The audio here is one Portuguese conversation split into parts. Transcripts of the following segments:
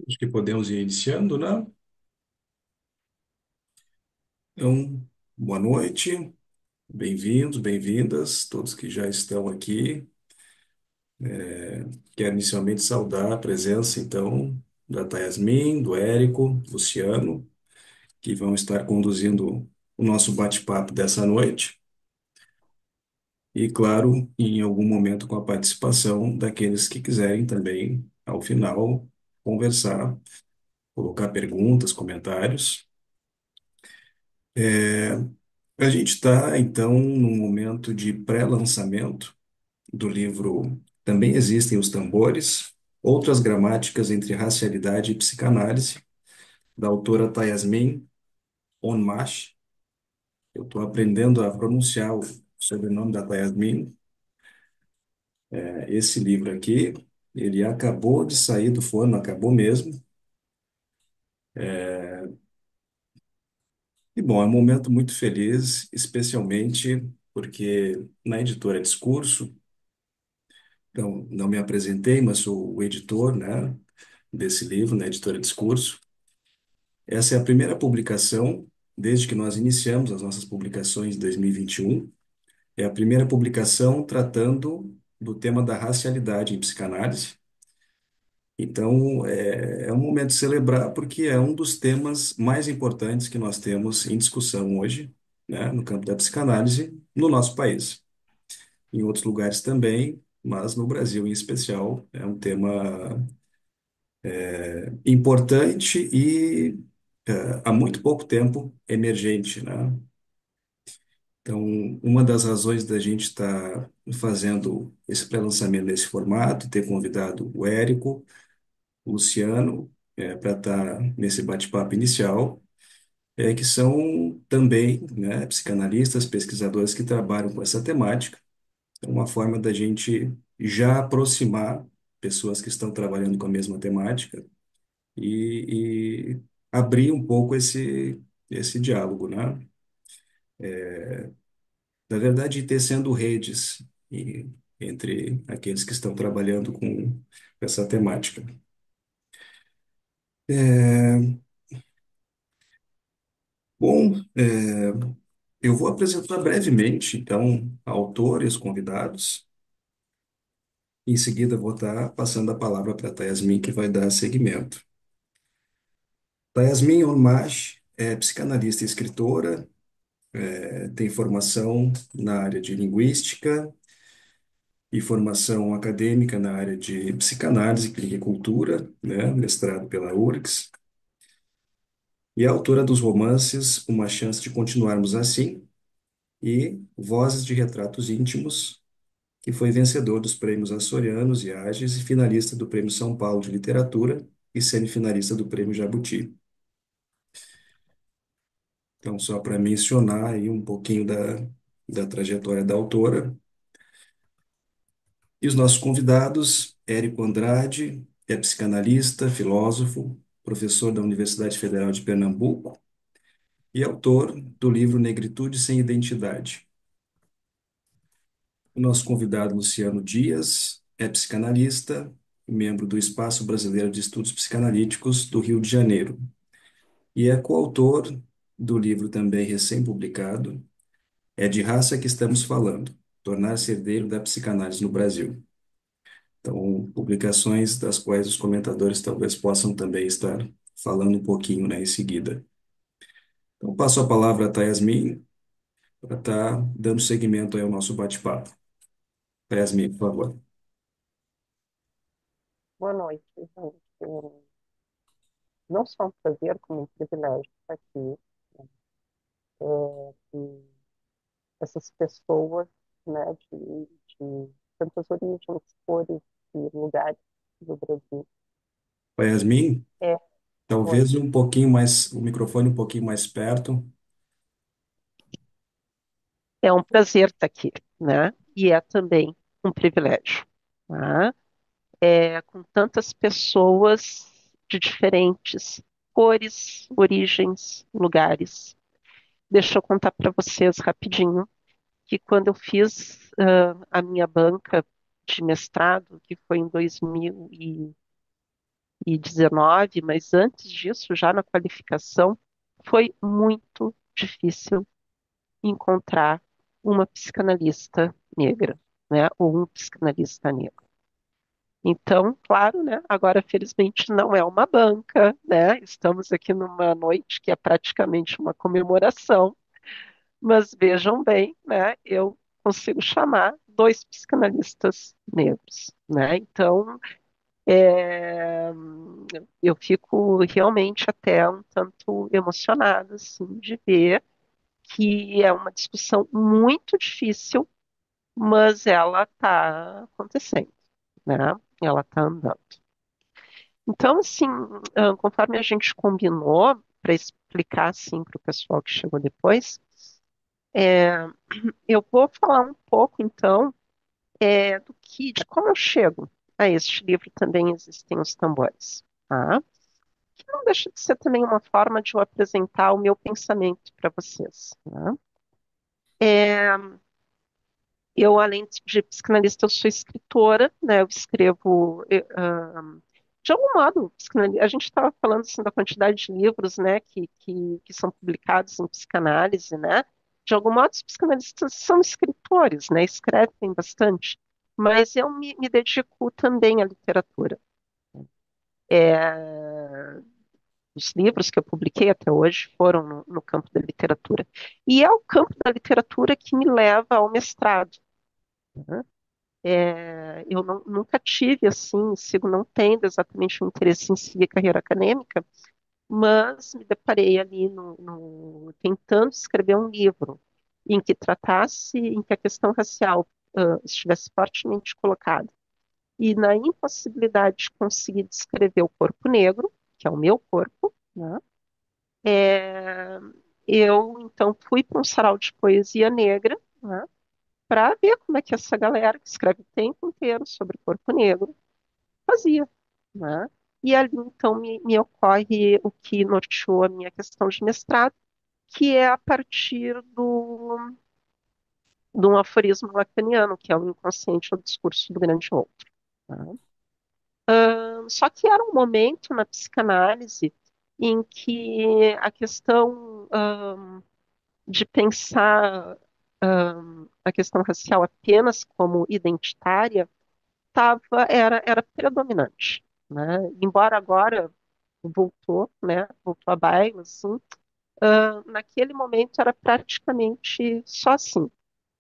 Acho que podemos ir iniciando, né? Então, boa noite, bem-vindos, bem-vindas, todos que já estão aqui. Quero inicialmente saudar a presença, então, da Yasmin, do Érico, do Luciano, que vão estar conduzindo o nosso bate-papo dessa noite. E, claro, em algum momento com a participação daqueles que quiserem também, ao final, conversar, colocar perguntas, comentários. A gente está, então, num momento de pré-lançamento do livro Também Existem os Tambores, Outras Gramáticas entre Racialidade e Psicanálise, da autora Yasmin Onmash. Eu estou aprendendo a pronunciar o sobrenome da Yasmin. Esse livro aqui, ele acabou de sair do forno, acabou mesmo. E, bom, é um momento muito feliz, especialmente porque na editora Discurso, então, não me apresentei, mas sou o editor, né, desse livro, na editora Discurso. Essa é a primeira publicação, desde que nós iniciamos as nossas publicações em 2021. É a primeira publicação tratando do tema da racialidade em psicanálise. Então, é um momento de celebrar, porque é um dos temas mais importantes que nós temos em discussão hoje, né, no campo da psicanálise, no nosso país. Em outros lugares também, mas no Brasil em especial, é um tema importante e, há muito pouco tempo, emergente, né? Então, uma das razões da gente estar fazendo esse pré-lançamento nesse formato, ter convidado o Érico, o Luciano, para estar nesse bate-papo inicial, é que são também, né, psicanalistas, pesquisadores que trabalham com essa temática. É uma forma da gente já aproximar pessoas que estão trabalhando com a mesma temática e abrir um pouco esse diálogo, né? Na verdade, ir tecendo redes entre aqueles que estão trabalhando com essa temática. É, bom, eu vou apresentar brevemente, então, a autor e os convidados. Em seguida, vou estar passando a palavra para a Yasmin, que vai dar seguimento. Yasmin Onmash é psicanalista e escritora, tem formação na área de linguística e formação acadêmica na área de psicanálise, clínica e cultura, né, mestrado pela URGS, e é autora dos romances Uma Chance de Continuarmos Assim e Vozes de Retratos Íntimos, que foi vencedor dos prêmios Açorianos e Ages e finalista do Prêmio São Paulo de Literatura e semifinalista do Prêmio Jabuti. Então, só para mencionar aí um pouquinho da trajetória da autora. E os nossos convidados, Érico Andrade, é psicanalista, filósofo, professor da Universidade Federal de Pernambuco e autor do livro Negritude Sem Identidade. O nosso convidado, Luciano Dias, é psicanalista, membro do Espaço Brasileiro de Estudos Psicanalíticos do Rio de Janeiro, e é coautor do livro também recém-publicado, É de Raça que Estamos Falando, Tornar-se Herdeiro da Psicanálise no Brasil. Então, publicações das quais os comentadores talvez possam também estar falando um pouquinho, né, em seguida. Então, passo a palavra a Yasmin para estar dando seguimento aí ao nosso bate-papo. Yasmin, por favor. Boa noite, gente. Não só um prazer, como um privilégio estar aqui. E essas pessoas, né, de tantas origens, cores e lugares do Brasil. Yasmin, É, oi. talvez um pouquinho mais, o microfone um pouquinho mais perto. É um prazer estar aqui, né? E é também um privilégio, tá? Com tantas pessoas de diferentes cores, origens, lugares. Deixa eu contar para vocês rapidinho que quando eu fiz a minha banca de mestrado, que foi em 2019, 2019, mas antes disso, já na qualificação, foi muito difícil encontrar uma psicanalista negra, né, ou um psicanalista negro. Então, claro, né, agora felizmente não é uma banca, né, estamos aqui numa noite que é praticamente uma comemoração, mas vejam bem, né, eu consigo chamar dois psicanalistas negros, né, então é, eu fico realmente até um tanto emocionada, assim, de ver que é uma discussão muito difícil, mas ela está acontecendo, né? Ela está andando. Então, assim, conforme a gente combinou, para explicar, assim, para o pessoal que chegou depois, é, eu vou falar um pouco, então, de como eu chego a este livro Também Existem os Tambores, tá? Que não deixa de ser também uma forma de eu apresentar o meu pensamento para vocês, né? É, eu, além de psicanalista, eu sou escritora, né? Eu escrevo, de algum modo, a gente estava falando assim, da quantidade de livros, né, que são publicados em psicanálise, né? De algum modo, os psicanalistas são escritores, né? Escrevem bastante, mas eu me dedico também à literatura. É, os livros que eu publiquei até hoje foram no campo da literatura. E é o campo da literatura que me leva ao mestrado, né? Eu nunca tive, assim, sigo não tendo exatamente um interesse em seguir carreira acadêmica, mas me deparei ali tentando escrever um livro em que a questão racial estivesse fortemente colocada, e na impossibilidade de conseguir descrever o corpo negro, que é o meu corpo, né? É, eu então fui para um sarau de poesia negra, né, para ver como é que essa galera que escreve o tempo inteiro sobre o corpo negro fazia, né? E ali então me ocorre o que norteou a minha questão de mestrado, que é a partir de um aforismo lacaniano, que é o inconsciente ou discurso do grande outro, né? Só que era um momento na psicanálise em que a questão de pensar a questão racial apenas como identitária era predominante, né? Embora agora voltou, né? Voltou à baila, assim, naquele momento era praticamente só assim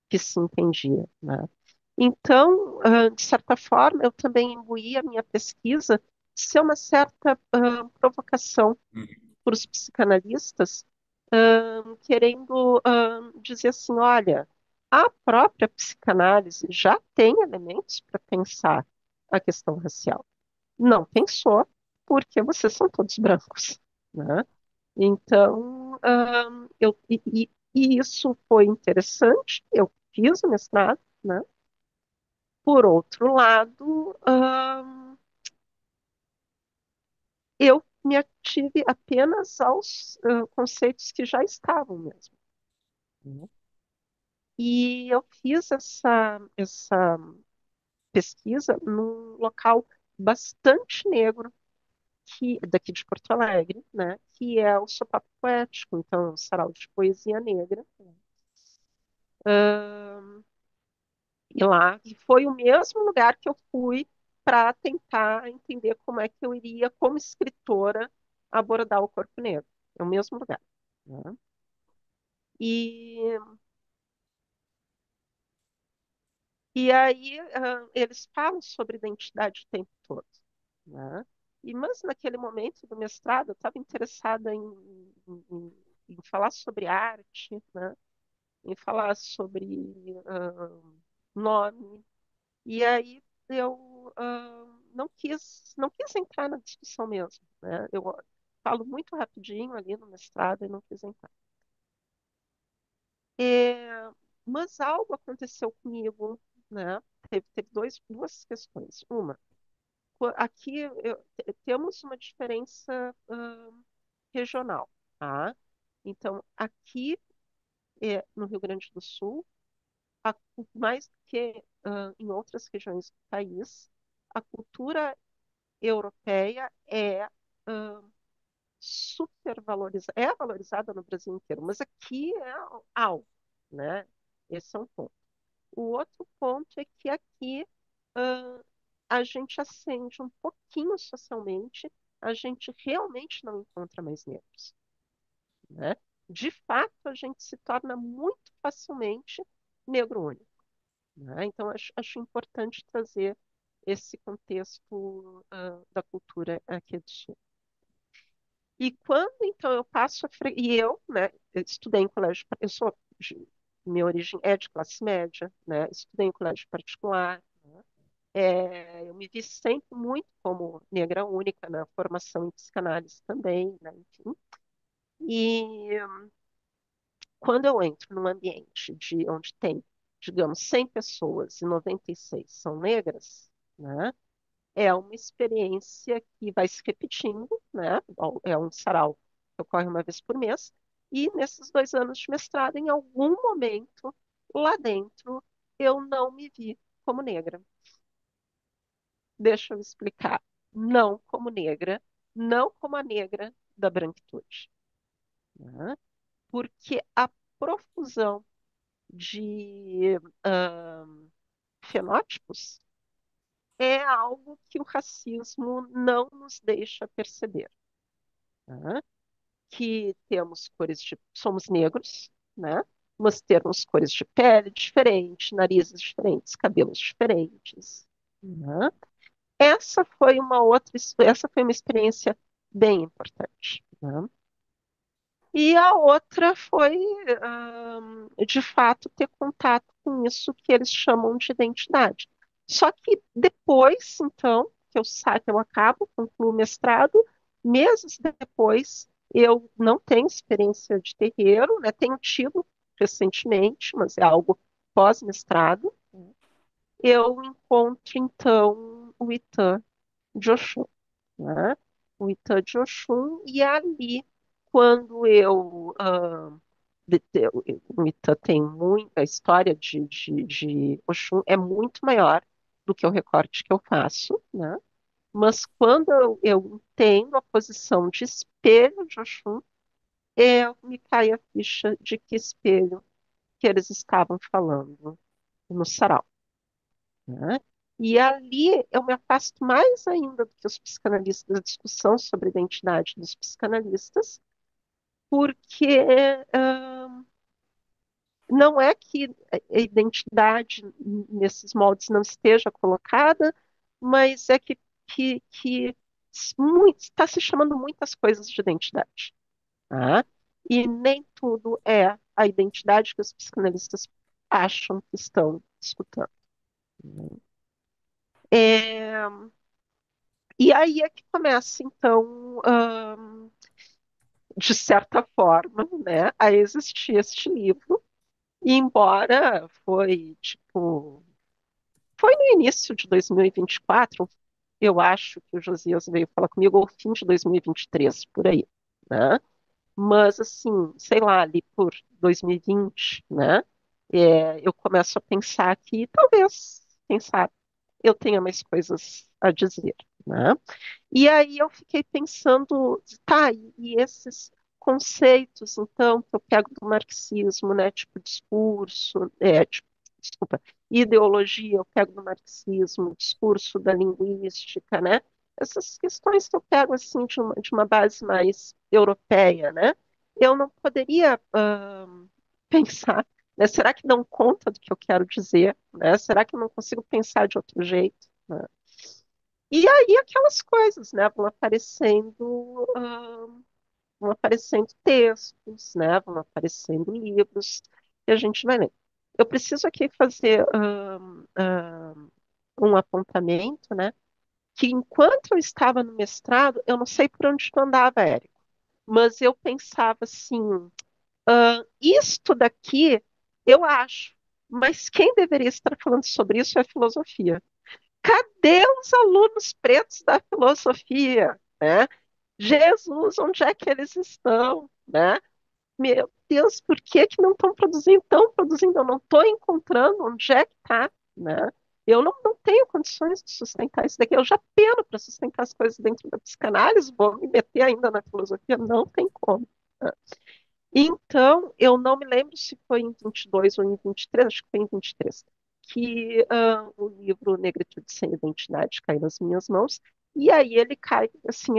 que se entendia, né? Então, de certa forma, eu também imbuí a minha pesquisa de ser uma certa provocação para os psicanalistas, querendo dizer assim, olha, a própria psicanálise já tem elementos para pensar a questão racial. Não pensou, porque vocês são todos brancos, né? Então, e isso foi interessante, eu fiz o mestrado, né? Por outro lado, eu me ative apenas aos conceitos que já estavam mesmo, né? E eu fiz essa pesquisa num local bastante negro daqui de Porto Alegre, né? Que é o Sopapo Poético, então, é um sarau de poesia negra. E foi o mesmo lugar que eu fui para tentar entender como é que eu iria, como escritora, abordar o corpo negro. É o mesmo lugar, né? E, e aí eles falam sobre identidade o tempo todo, né? Mas naquele momento do mestrado eu estava interessada em falar sobre arte, né? Em falar sobre nome. E aí eu não quis entrar na discussão mesmo, né? Eu falo muito rapidinho ali no mestrado e não quis entrar. É, mas algo aconteceu comigo, né? Teve duas questões. Uma, aqui temos uma diferença regional, tá? Então, aqui no Rio Grande do Sul, mais do que em outras regiões do país, a cultura europeia é super valorizada, é valorizada no Brasil inteiro, mas aqui é algo, né? Esse é um ponto. O outro ponto é que aqui ah, a gente ascende um pouquinho socialmente, a gente realmente não encontra mais negros, né? De fato, a gente se torna muito facilmente negro único, né? Então, acho importante trazer esse contexto da cultura aqui do Sul. E quando então eu passo e eu, né, eu estudei em colégio, minha origem é de classe média, né? Estudei em colégio particular, né? Eu me vi sempre muito como negra única na formação em psicanálise também, né? Enfim. E quando eu entro num ambiente de onde tem, digamos, 100 pessoas e 96 são negras, né? É uma experiência que vai se repetindo, né? É um sarau que ocorre uma vez por mês. E nesses 2 anos de mestrado, em algum momento, lá dentro, eu não me vi como negra. Deixa eu explicar. Não como negra, não como a negra da branquitude, né? Porque a profusão de fenótipos é algo que o racismo não nos deixa perceber, né? Que temos somos negros, né? Mas temos cores de pele diferentes, narizes diferentes, cabelos diferentes, né? Essa foi uma experiência bem importante, né? E a outra foi, de fato, ter contato com isso que eles chamam de identidade. Só que depois, então, que eu acabo, concluo o mestrado, meses depois, eu não tenho experiência de terreiro, né? Tenho tido recentemente, mas é algo pós-mestrado. Eu encontro, então, o Itã de Oxum, né? O Itã de Oxum, e ali, quando o Itã tem muita a história de Oxum é muito maior do que o recorte que eu faço, né? Mas quando eu entendo a posição de espelho de Oxum, me cai a ficha de que espelho que eles estavam falando no sarau, né? E ali eu me afasto mais ainda do que os psicanalistas, da discussão sobre a identidade dos psicanalistas, porque não é que a identidade nesses moldes não esteja colocada, mas é que está se chamando muitas coisas de identidade, tá? E nem tudo é a identidade que os psicanalistas acham que estão escutando. É, e aí é que começa, então, de certa forma, né, a existir este livro. E embora foi no início de 2024, eu acho que o Josias veio falar comigo, ou fim de 2023, por aí, né? Mas, assim, sei lá, ali por 2020, né? Eu começo a pensar que talvez, quem sabe, eu tenha mais coisas a dizer, né? E aí eu fiquei pensando, tá, e esses conceitos, então, que eu pego do marxismo, né, tipo discurso, desculpa, ideologia, eu pego do marxismo, discurso da linguística, né? Essas questões que eu pego, assim, de uma base mais europeia, né? Eu não poderia pensar, né, será que dão conta do que eu quero dizer, né? Será que eu não consigo pensar de outro jeito, né? E aí aquelas coisas, né, vão aparecendo textos, né, vão aparecendo livros, e a gente vai lendo. Eu preciso aqui fazer um apontamento, né, que enquanto eu estava no mestrado, eu não sei por onde tu andava, Érico, mas eu pensava assim, isto daqui eu acho, mas quem deveria estar falando sobre isso é a filosofia. Cadê os alunos pretos da filosofia, né? Jesus, onde é que eles estão, né? Meu Deus, por que que não estão produzindo? Estão produzindo, eu não estou encontrando onde é que está, né? Eu não tenho condições de sustentar isso daqui. Eu já peno para sustentar as coisas dentro da psicanálise, vou me meter ainda na filosofia, não tem como. Né? Então, eu não me lembro se foi em 22 ou em 23, acho que foi em 23, que o livro Negritude Sem Identidade cai nas minhas mãos, e aí ele cai assim,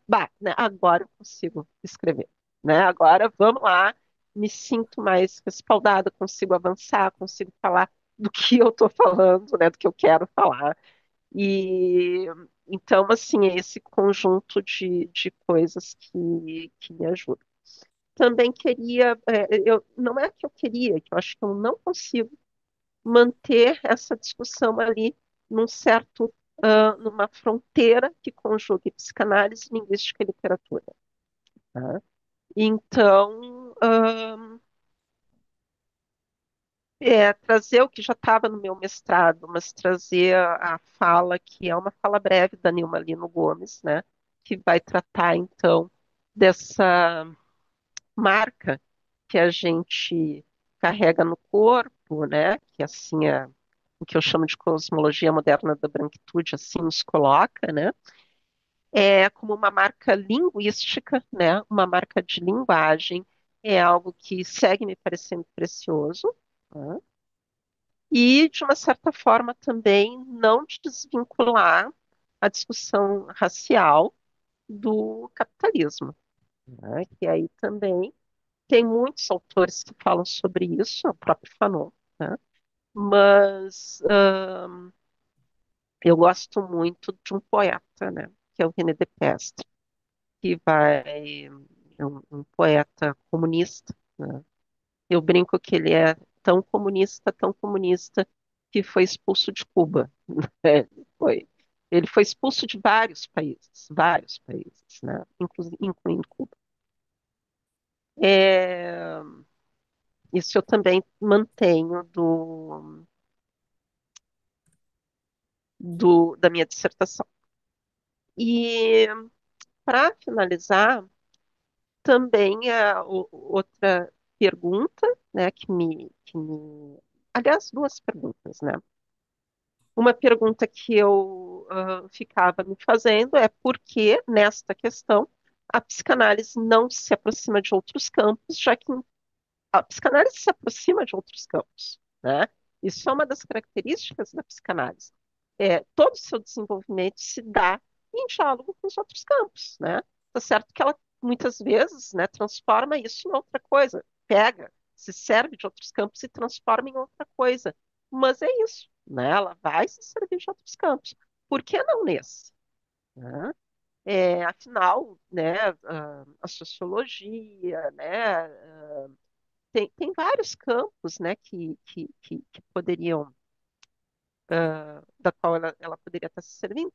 bah, né, agora eu consigo escrever, né? Agora vamos lá, me sinto mais respaldada, consigo avançar, consigo falar do que eu estou falando, né, do que eu quero falar. E então, assim, é esse conjunto de coisas que me ajudam. Também queria, não é que eu queria, que eu acho que eu não consigo manter essa discussão ali num certo, numa fronteira que conjugue psicanálise, linguística e literatura. Tá? Então, trazer o que já estava no meu mestrado, mas trazer a fala, que é uma fala breve da Nilma Lino Gomes, né, que vai tratar, então, dessa marca que a gente carrega no corpo, né? Que assim é o que eu chamo de cosmologia moderna da branquitude, assim nos coloca, né? É como uma marca linguística, né? Uma marca de linguagem, é algo que segue me parecendo precioso, né? E de uma certa forma também não desvincular a discussão racial do capitalismo, né? Que aí também tem muitos autores que falam sobre isso, o próprio Fanon, né? Mas eu gosto muito de um poeta, né? Que é o René Depestre, que é um poeta comunista, né? Eu brinco que ele é tão comunista, que foi expulso de Cuba. Né? Foi. Ele foi expulso de vários países, né? Incluindo Cuba. É, isso eu também mantenho da minha dissertação. E, para finalizar, também outra pergunta, né, aliás, duas perguntas, né? Uma pergunta que eu ficava me fazendo é por que, nesta questão, a psicanálise não se aproxima de outros campos, já que a psicanálise se aproxima de outros campos, né? Isso é uma das características da psicanálise. Todo o seu desenvolvimento se dá em diálogo com os outros campos, né? Tá certo que ela muitas vezes, né, transforma isso em outra coisa, pega, se serve de outros campos e transforma em outra coisa. Mas é isso, né? Ela vai se servir de outros campos. Por que não nesse? Né? Afinal, né, a sociologia, né, tem vários campos, né, que poderiam, da qual ela poderia estar se servindo,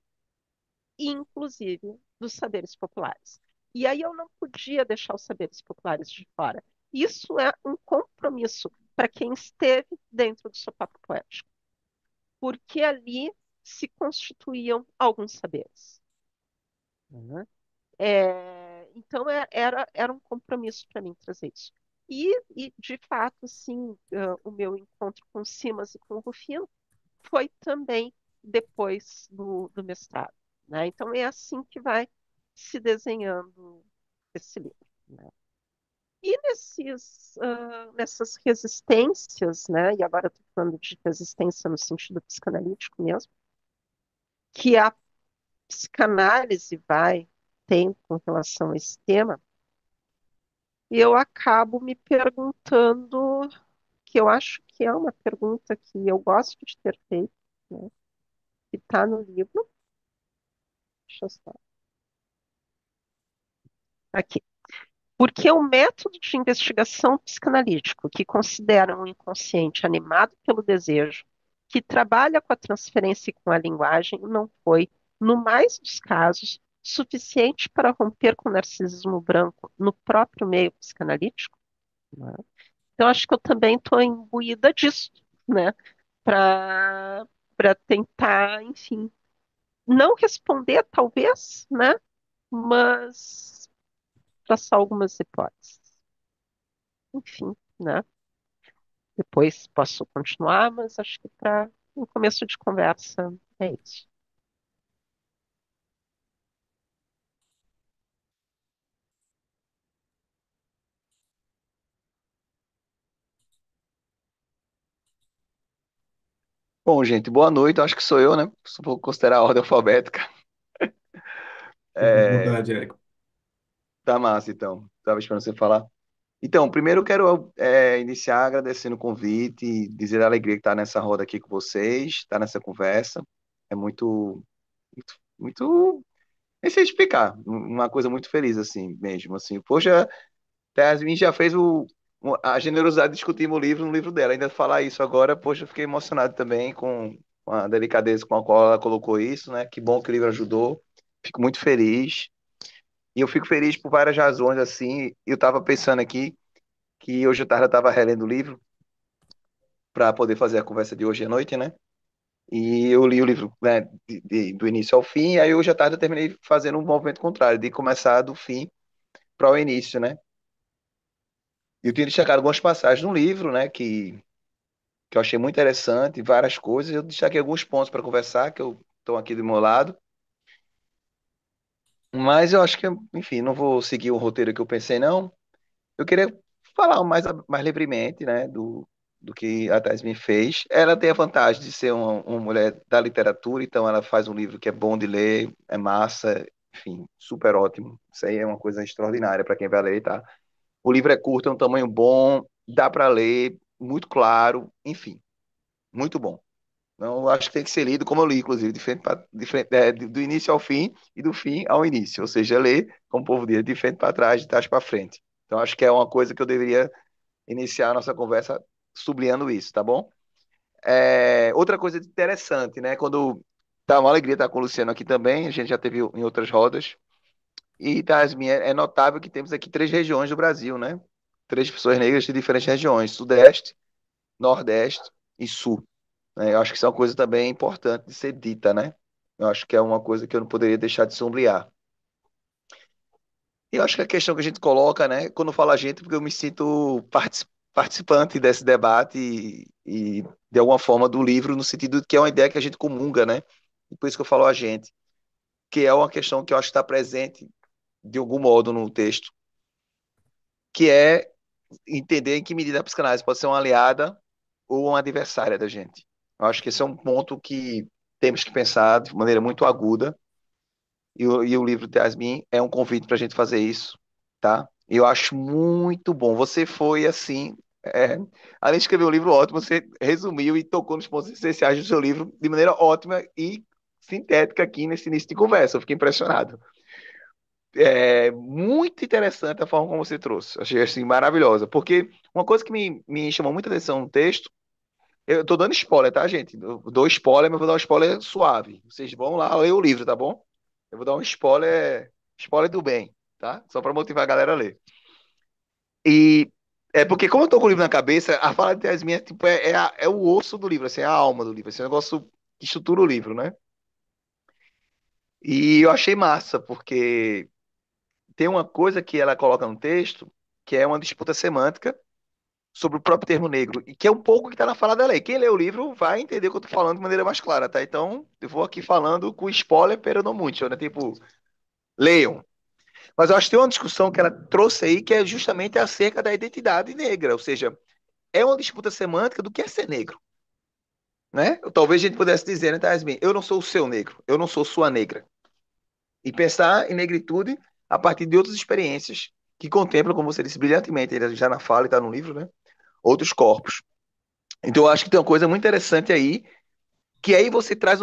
inclusive dos saberes populares. E aí eu não podia deixar os saberes populares de fora. Isso é um compromisso para quem esteve dentro do seu papo poético, porque ali se constituíam alguns saberes. Né? Então era um compromisso para mim trazer isso. De fato, assim, o meu encontro com o Simas e com o Rufino foi também depois do mestrado, né? Então é assim que vai se desenhando esse livro, né? E nessas resistências, né? E agora eu estou falando de resistência no sentido psicanalítico mesmo, que a psicanálise vai ter com relação a esse tema, eu acabo me perguntando, que eu acho que é uma pergunta que eu gosto de ter feito, né? Que está no livro. Deixa eu só. Aqui. Porque o método de investigação psicanalítico, que considera um inconsciente animado pelo desejo, que trabalha com a transferência e com a linguagem, não foi, no mais dos casos, suficiente para romper com o narcisismo branco no próprio meio psicanalítico? Né? Então, acho que eu também estou imbuída disso, né? Para tentar, enfim, não responder, talvez, né? Mas traçar algumas hipóteses. Enfim, né? Depois posso continuar, mas acho que para um começo de conversa é isso. Bom, gente, boa noite. Eu acho que sou eu, né? Se vou considerar a ordem alfabética. Fica à É, vontade, Érico. tá massa, então. Tava esperando você falar. Então, primeiro eu quero iniciar agradecendo o convite e dizer a alegria que tá nessa roda aqui com vocês, tá nessa conversa. É muito, nem sei explicar, uma coisa muito feliz, assim, mesmo, assim. Poxa, Yasmin já fez a generosidade de discutir o livro no livro dela. Ainda falar isso agora, poxa, eu fiquei emocionado também com a delicadeza com a qual ela colocou isso, né? Que bom que o livro ajudou. Fico muito feliz. E eu fico feliz por várias razões, assim. Eu estava pensando aqui que hoje à tarde eu estava relendo o livro para poder fazer a conversa de hoje à noite, né? E eu li o livro, né, do início ao fim, aí hoje à tarde eu terminei fazendo um movimento contrário, de começar do fim para o início, né? E eu tinha destacado algumas passagens no livro, né, que eu achei muito interessante, várias coisas. Eu destaquei alguns pontos para conversar, que eu estou aqui do meu lado. Mas eu acho que, enfim, não vou seguir o roteiro que eu pensei, não. Eu queria falar mais livremente, né, do que a Thais me fez. Ela tem a vantagem de ser uma mulher da literatura, então ela faz um livro que é bom de ler, é massa, enfim, super ótimo. Isso aí é uma coisa extraordinária para quem vai ler, tá? O livro é curto, é um tamanho bom, dá para ler, muito claro, enfim, muito bom. Não, eu acho que tem que ser lido como eu li, inclusive, do início ao fim e do fim ao início. Ou seja, ler, como o povo diz, de frente para trás, de trás para frente. Então, acho que é uma coisa que eu deveria iniciar a nossa conversa sublinhando isso, tá bom? Outra coisa interessante, né? Quando tá uma alegria estar com o Luciano aqui também, a gente já teve em outras rodas. E, Tasmin, é notável que temos aqui três regiões do Brasil, né? Três pessoas negras de diferentes regiões: Sudeste, Nordeste e Sul, né? Eu acho que isso é uma coisa também importante de ser dita, né? Eu acho que é uma coisa que eu não poderia deixar de sombrear. E eu acho que a questão que a gente coloca, né, quando fala a gente, porque eu me sinto participante desse debate de alguma forma, do livro, no sentido de que é uma ideia que a gente comunga, né? E por isso que eu falo a gente, que é uma questão que eu acho que está presente de algum modo no texto, que é entender em que medida a psicanálise pode ser uma aliada ou uma adversária da gente. Eu acho que esse é um ponto que temos que pensar de maneira muito aguda, e o livro de Yasmin é um convite para a gente fazer isso, tá? Eu acho muito bom. Você foi assim, é, além de escrever um livro ótimo, você resumiu e tocou nos pontos essenciais do seu livro de maneira ótima e sintética aqui nesse início de conversa. Eu fiquei impressionado. É muito interessante a forma como você trouxe. Achei assim maravilhosa, porque uma coisa que me chamou muita atenção no texto, eu tô dando spoiler, tá, gente? Eu dou spoiler, mas eu vou dar um spoiler suave. Vocês vão lá ler o livro, tá bom? Eu vou dar um spoiler do bem, tá? Só para motivar a galera a ler. E é porque, como eu tô com o livro na cabeça, a fala de Yasmin tipo, é o osso do livro, assim, é a alma do livro, assim, é um negócio que estrutura o livro, né? E eu achei massa, porque tem uma coisa que ela coloca no texto, que é uma disputa semântica sobre o próprio termo negro, e que é um pouco que está na fala da lei. Quem lê o livro vai entender o que eu tô falando de maneira mais clara, tá? Então, eu vou aqui falando com spoiler, pero não muito, né? Tipo, leiam. Mas eu acho que tem uma discussão que ela trouxe aí que é justamente acerca da identidade negra, ou seja, é uma disputa semântica do que é ser negro, né? Talvez a gente pudesse dizer, né, Tasmin, eu não sou o seu negro, eu não sou sua negra. E pensar em negritude a partir de outras experiências que contemplam, como você disse brilhantemente, ele já na fala e está no livro, né? Outros corpos. Então eu acho que tem uma coisa muito interessante aí, que aí você traz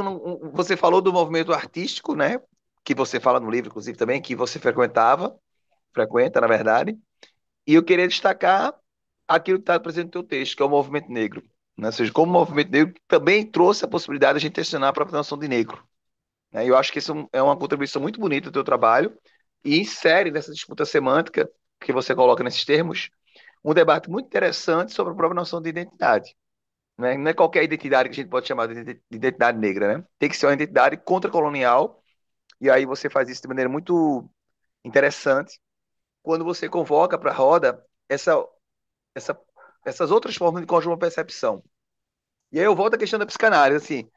você falou do movimento artístico, né? Que você fala no livro, inclusive, também, que você frequenta, na verdade. E eu queria destacar aquilo que está presente no teu texto, que é o movimento negro. Né? Ou seja, como o movimento negro também trouxe a possibilidade de a gente questionar a própria noção de negro. Né? Eu acho que isso é uma contribuição muito bonita do teu trabalho e insere nessa disputa semântica que você coloca nesses termos um debate muito interessante sobre a própria noção de identidade. Né? Não é qualquer identidade que a gente pode chamar de identidade negra, né? Tem que ser uma identidade contracolonial, e aí você faz isso de maneira muito interessante quando você convoca para a roda essa, essas outras formas de conjugar percepção. E aí eu volto à questão da psicanálise, assim,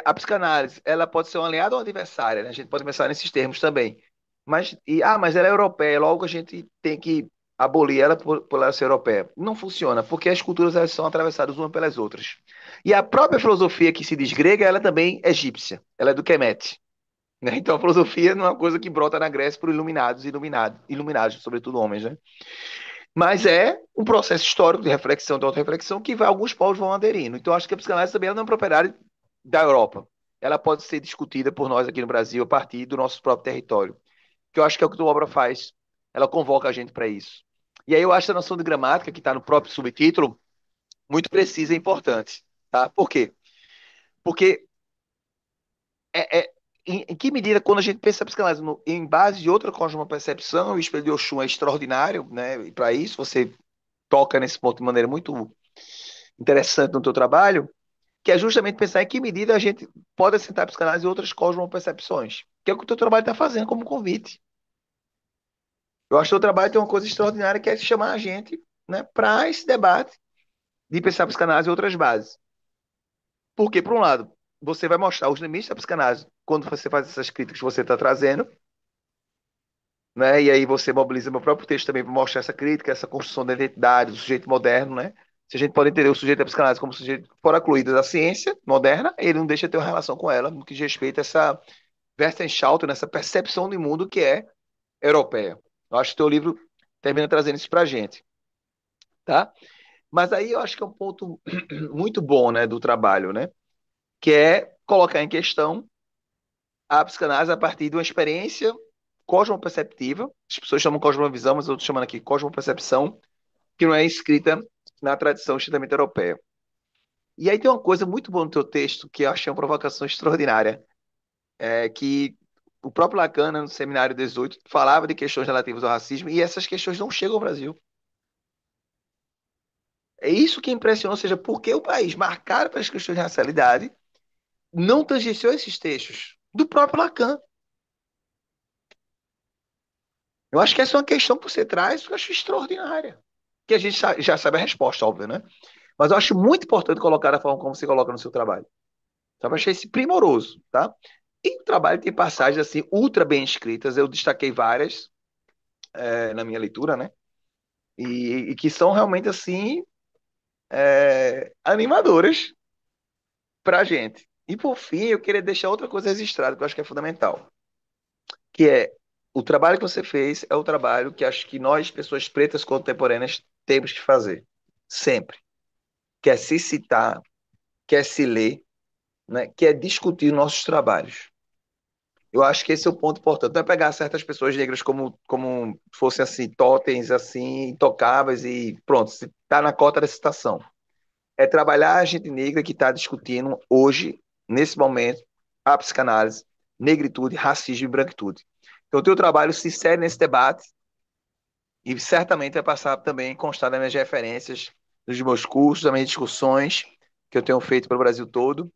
a psicanálise, ela pode ser uma aliada ou uma adversária, né? A gente pode pensar nesses termos também. Mas ela é europeia, logo a gente tem que abolir ela por ela ser europeia. Não funciona, porque as culturas elas são atravessadas umas pelas outras. E a própria filosofia que se diz grega, ela também é egípcia, ela é do Kemet, né? Então a filosofia não é uma coisa que brota na Grécia por iluminados, sobretudo homens, né? Mas é um processo histórico de reflexão, de autorreflexão, que alguns povos vão aderindo. Então, acho que a psicanálise também ela não é propriedade da Europa. Ela pode ser discutida por nós aqui no Brasil a partir do nosso próprio território. Que eu acho que é o que a tua obra faz. Ela convoca a gente para isso. E aí eu acho a noção de gramática, que está no próprio subtítulo, muito precisa e importante. Tá? Por quê? Porque em que medida, quando a gente pensa a psicanálise em base de outra cosmopercepção, o espelho de Oxum é extraordinário, né? E para isso você toca nesse ponto de maneira muito interessante no teu trabalho, que é justamente pensar em que medida a gente pode assentar a psicanálise em outras cosmopercepções, que é o que o teu trabalho está fazendo como convite. Eu acho que o teu trabalho tem uma coisa extraordinária que é chamar a gente, né, para esse debate de pensar a psicanálise em outras bases. Porque, por um lado, você vai mostrar os limites da psicanálise quando você faz essas críticas que você está trazendo, né? E aí você mobiliza meu próprio texto também para mostrar essa crítica, essa construção da identidade, do sujeito moderno, né? Se a gente pode entender o sujeito da psicanálise como sujeito fora excluído da ciência moderna, ele não deixa de ter uma relação com ela no que diz respeito a essa Weltanschauung, nessa percepção de mundo que é europeia. Eu acho que o teu livro termina trazendo isso para a gente, tá? Mas aí eu acho que é um ponto muito bom, né, do trabalho, né? Que é colocar em questão a psicanálise a partir de uma experiência cosmoperceptiva. As pessoas chamam cosmovisão, mas eu estou chamando aqui cosmopercepção, que não é escrita na tradição estritamente europeia. E aí tem uma coisa muito boa no teu texto que eu achei uma provocação extraordinária, é que o próprio Lacan, né, no Seminário 18, falava de questões relativas ao racismo e essas questões não chegam ao Brasil. É isso que impressiona, ou seja, porque o país marcado pelas questões de racialidade não tangenciou esses textos do próprio Lacan. Eu acho que essa é uma questão que você traz que eu acho extraordinária. Que a gente já sabe a resposta, óbvio, né? Mas eu acho muito importante colocar da forma como você coloca no seu trabalho. Então, eu achei esse primoroso, tá? E o trabalho tem passagens assim ultra bem escritas. Eu destaquei várias na minha leitura, né? E que são realmente assim animadoras para a gente. E por fim, eu queria deixar outra coisa registrada que eu acho que é fundamental, que é o trabalho que você fez é o trabalho que acho que nós, pessoas pretas contemporâneas, temos que fazer sempre. Quer se citar, quer se ler, né? Quer discutir nossos trabalhos. Eu acho que esse é o ponto importante. Não é pegar certas pessoas negras como fossem assim, totens, assim, intocáveis e pronto, está na cota da citação. É trabalhar a gente negra que está discutindo hoje, nesse momento, a psicanálise, negritude, racismo e branquitude. Então, o teu trabalho se insere nesse debate e certamente vai passar também a constar nas minhas referências, nos meus cursos, das minhas discussões que eu tenho feito para o Brasil todo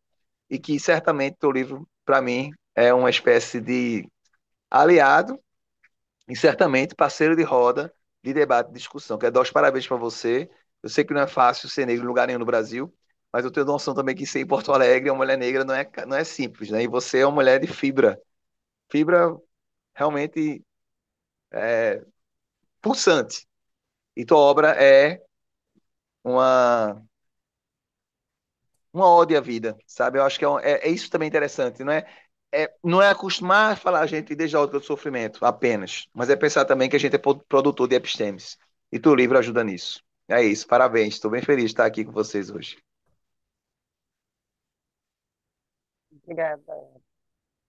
e que certamente o teu livro, para mim, é uma espécie de aliado e certamente parceiro de roda de debate e discussão. Quero dar os parabéns para você. Eu sei que não é fácil ser negro em lugar nenhum no Brasil, mas eu tenho noção também que ser em Porto Alegre, uma mulher negra não é simples, né? E você é uma mulher de fibra. Fibra realmente pulsante. E tua obra é uma, uma ode à vida, sabe? Eu acho que é isso também interessante, não é? Não é acostumar a falar a gente desde a ótica do sofrimento apenas, mas é pensar também que a gente é produtor de epistemes. E teu livro ajuda nisso. É isso, parabéns. Estou bem feliz de estar aqui com vocês hoje. Obrigada.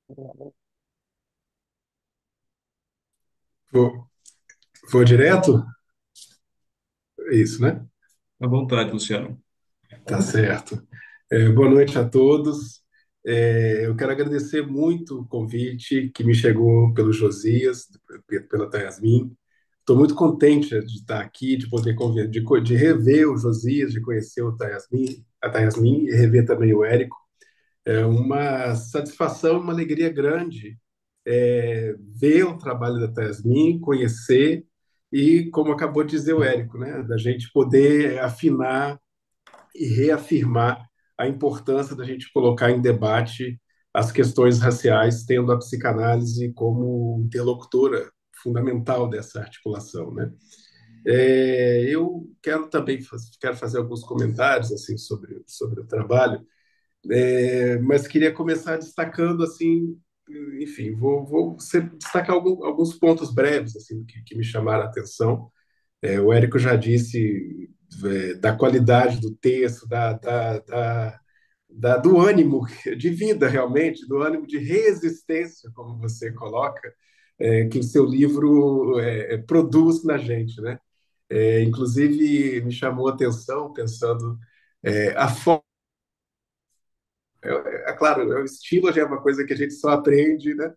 Obrigada. Vou, vou direto? É isso, né? À vontade, Luciano. Tá certo. Boa noite a todos. Eu quero agradecer muito o convite que me chegou pelo Josias, pela Yasmin. Estou muito contente de estar aqui, de poder de rever o Josias, de conhecer a Yasmin e rever também o Érico. É uma satisfação, uma alegria grande ver o trabalho da Yasmin, conhecer e, como acabou de dizer o Érico, né, da gente poder afinar e reafirmar a importância da gente colocar em debate as questões raciais, tendo a psicanálise como interlocutora fundamental dessa articulação, né? Eu quero também quero fazer alguns comentários assim sobre o trabalho, mas queria começar destacando assim, enfim, destacar alguns pontos breves assim que me chamaram a atenção. O Érico já disse da qualidade do texto, do ânimo de vida realmente, do ânimo de resistência, como você coloca, que o seu livro produz na gente, né? Inclusive me chamou a atenção pensando a forma. Claro, o estilo já é uma coisa que a gente só aprende, né?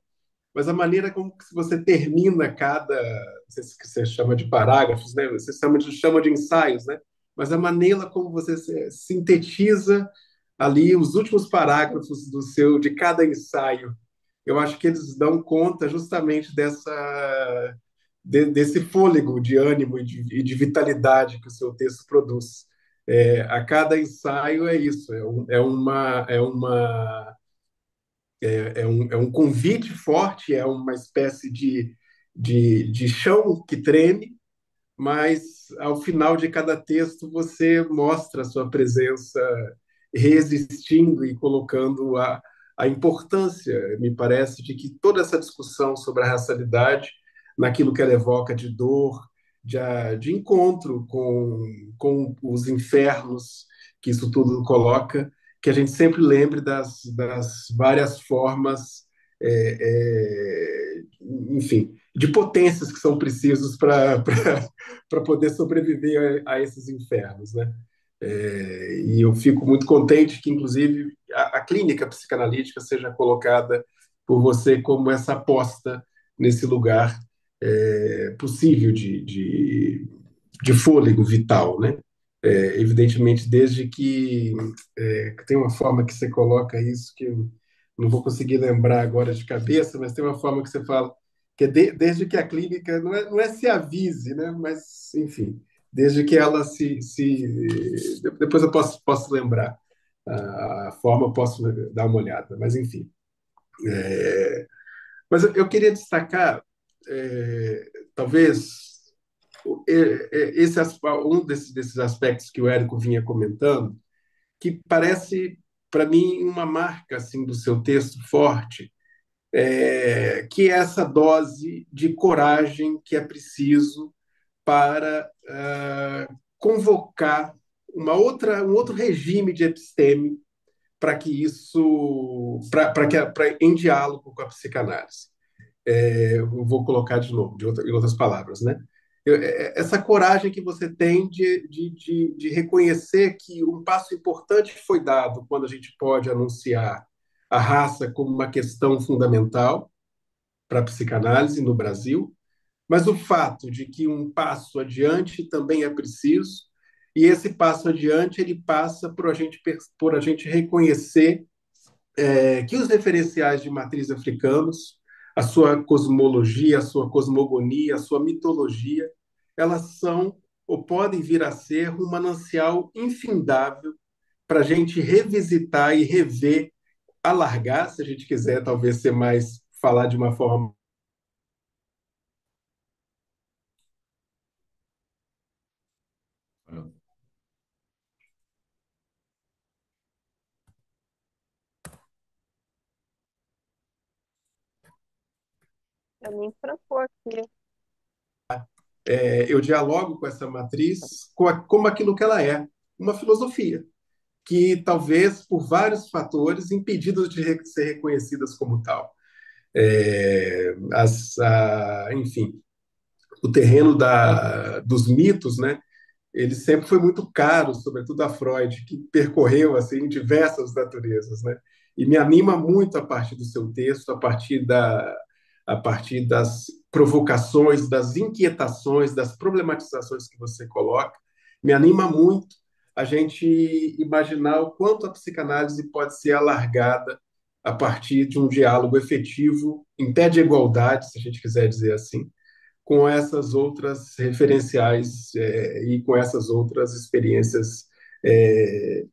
Mas a maneira como que você termina cada, não sei se você chama de parágrafos, né? Você chama de ensaios, né? Mas a maneira como você sintetiza ali os últimos parágrafos de cada ensaio, eu acho que eles dão conta justamente desse fôlego de ânimo e de vitalidade que o seu texto produz. A cada ensaio é isso, é um convite forte, é uma espécie de chão que treme, mas ao final de cada texto você mostra a sua presença resistindo e colocando a importância, me parece, de que toda essa discussão sobre a racialidade, naquilo que ela evoca de dor, de encontro com os infernos que isso tudo coloca, que a gente sempre lembre das várias formas, é, enfim, de potências que são precisas para poder sobreviver a esses infernos, né? E eu fico muito contente que, inclusive, a clínica psicanalítica seja colocada por você como essa aposta nesse lugar possível de fôlego vital, né? Evidentemente, desde que tem uma forma que você coloca isso que eu não vou conseguir lembrar agora de cabeça, mas tem uma forma que você fala que é desde que a clínica não é se avise, né? Mas enfim, desde que ela depois eu posso lembrar a forma, eu posso dar uma olhada, mas enfim. Mas eu queria destacar, talvez, um desses aspectos que o Érico vinha comentando, que parece, para mim, uma marca assim, do seu texto forte, que é essa dose de coragem que é preciso para convocar um outro regime de episteme para que isso, em diálogo com a psicanálise. Eu vou colocar de novo, em outras palavras, né? Essa coragem que você tem de reconhecer que um passo importante foi dado quando a gente pode anunciar a raça como uma questão fundamental para a psicanálise no Brasil, mas o fato de que um passo adiante também é preciso, e esse passo adiante ele passa por a gente reconhecer que os referenciais de matriz africanos, a sua cosmologia, a sua cosmogonia, a sua mitologia, elas são ou podem vir a ser um manancial infindável para a gente revisitar e rever, alargar, se a gente quiser, talvez ser mais, falar de uma forma. Para mim, trancou aqui. Eu dialogo com essa matriz como aquilo que ela é, uma filosofia, que talvez por vários fatores impedidas de ser reconhecidas como tal. Enfim, o terreno dos mitos, né? Ele sempre foi muito caro, sobretudo a Freud, que percorreu assim diversas naturezas, né? E me anima muito a partir do seu texto, a partir das provocações, das inquietações, das problematizações que você coloca, me anima muito a gente imaginar o quanto a psicanálise pode ser alargada a partir de um diálogo efetivo, em pé de igualdade, se a gente quiser dizer assim, com essas outras referenciais e com essas outras experiências é,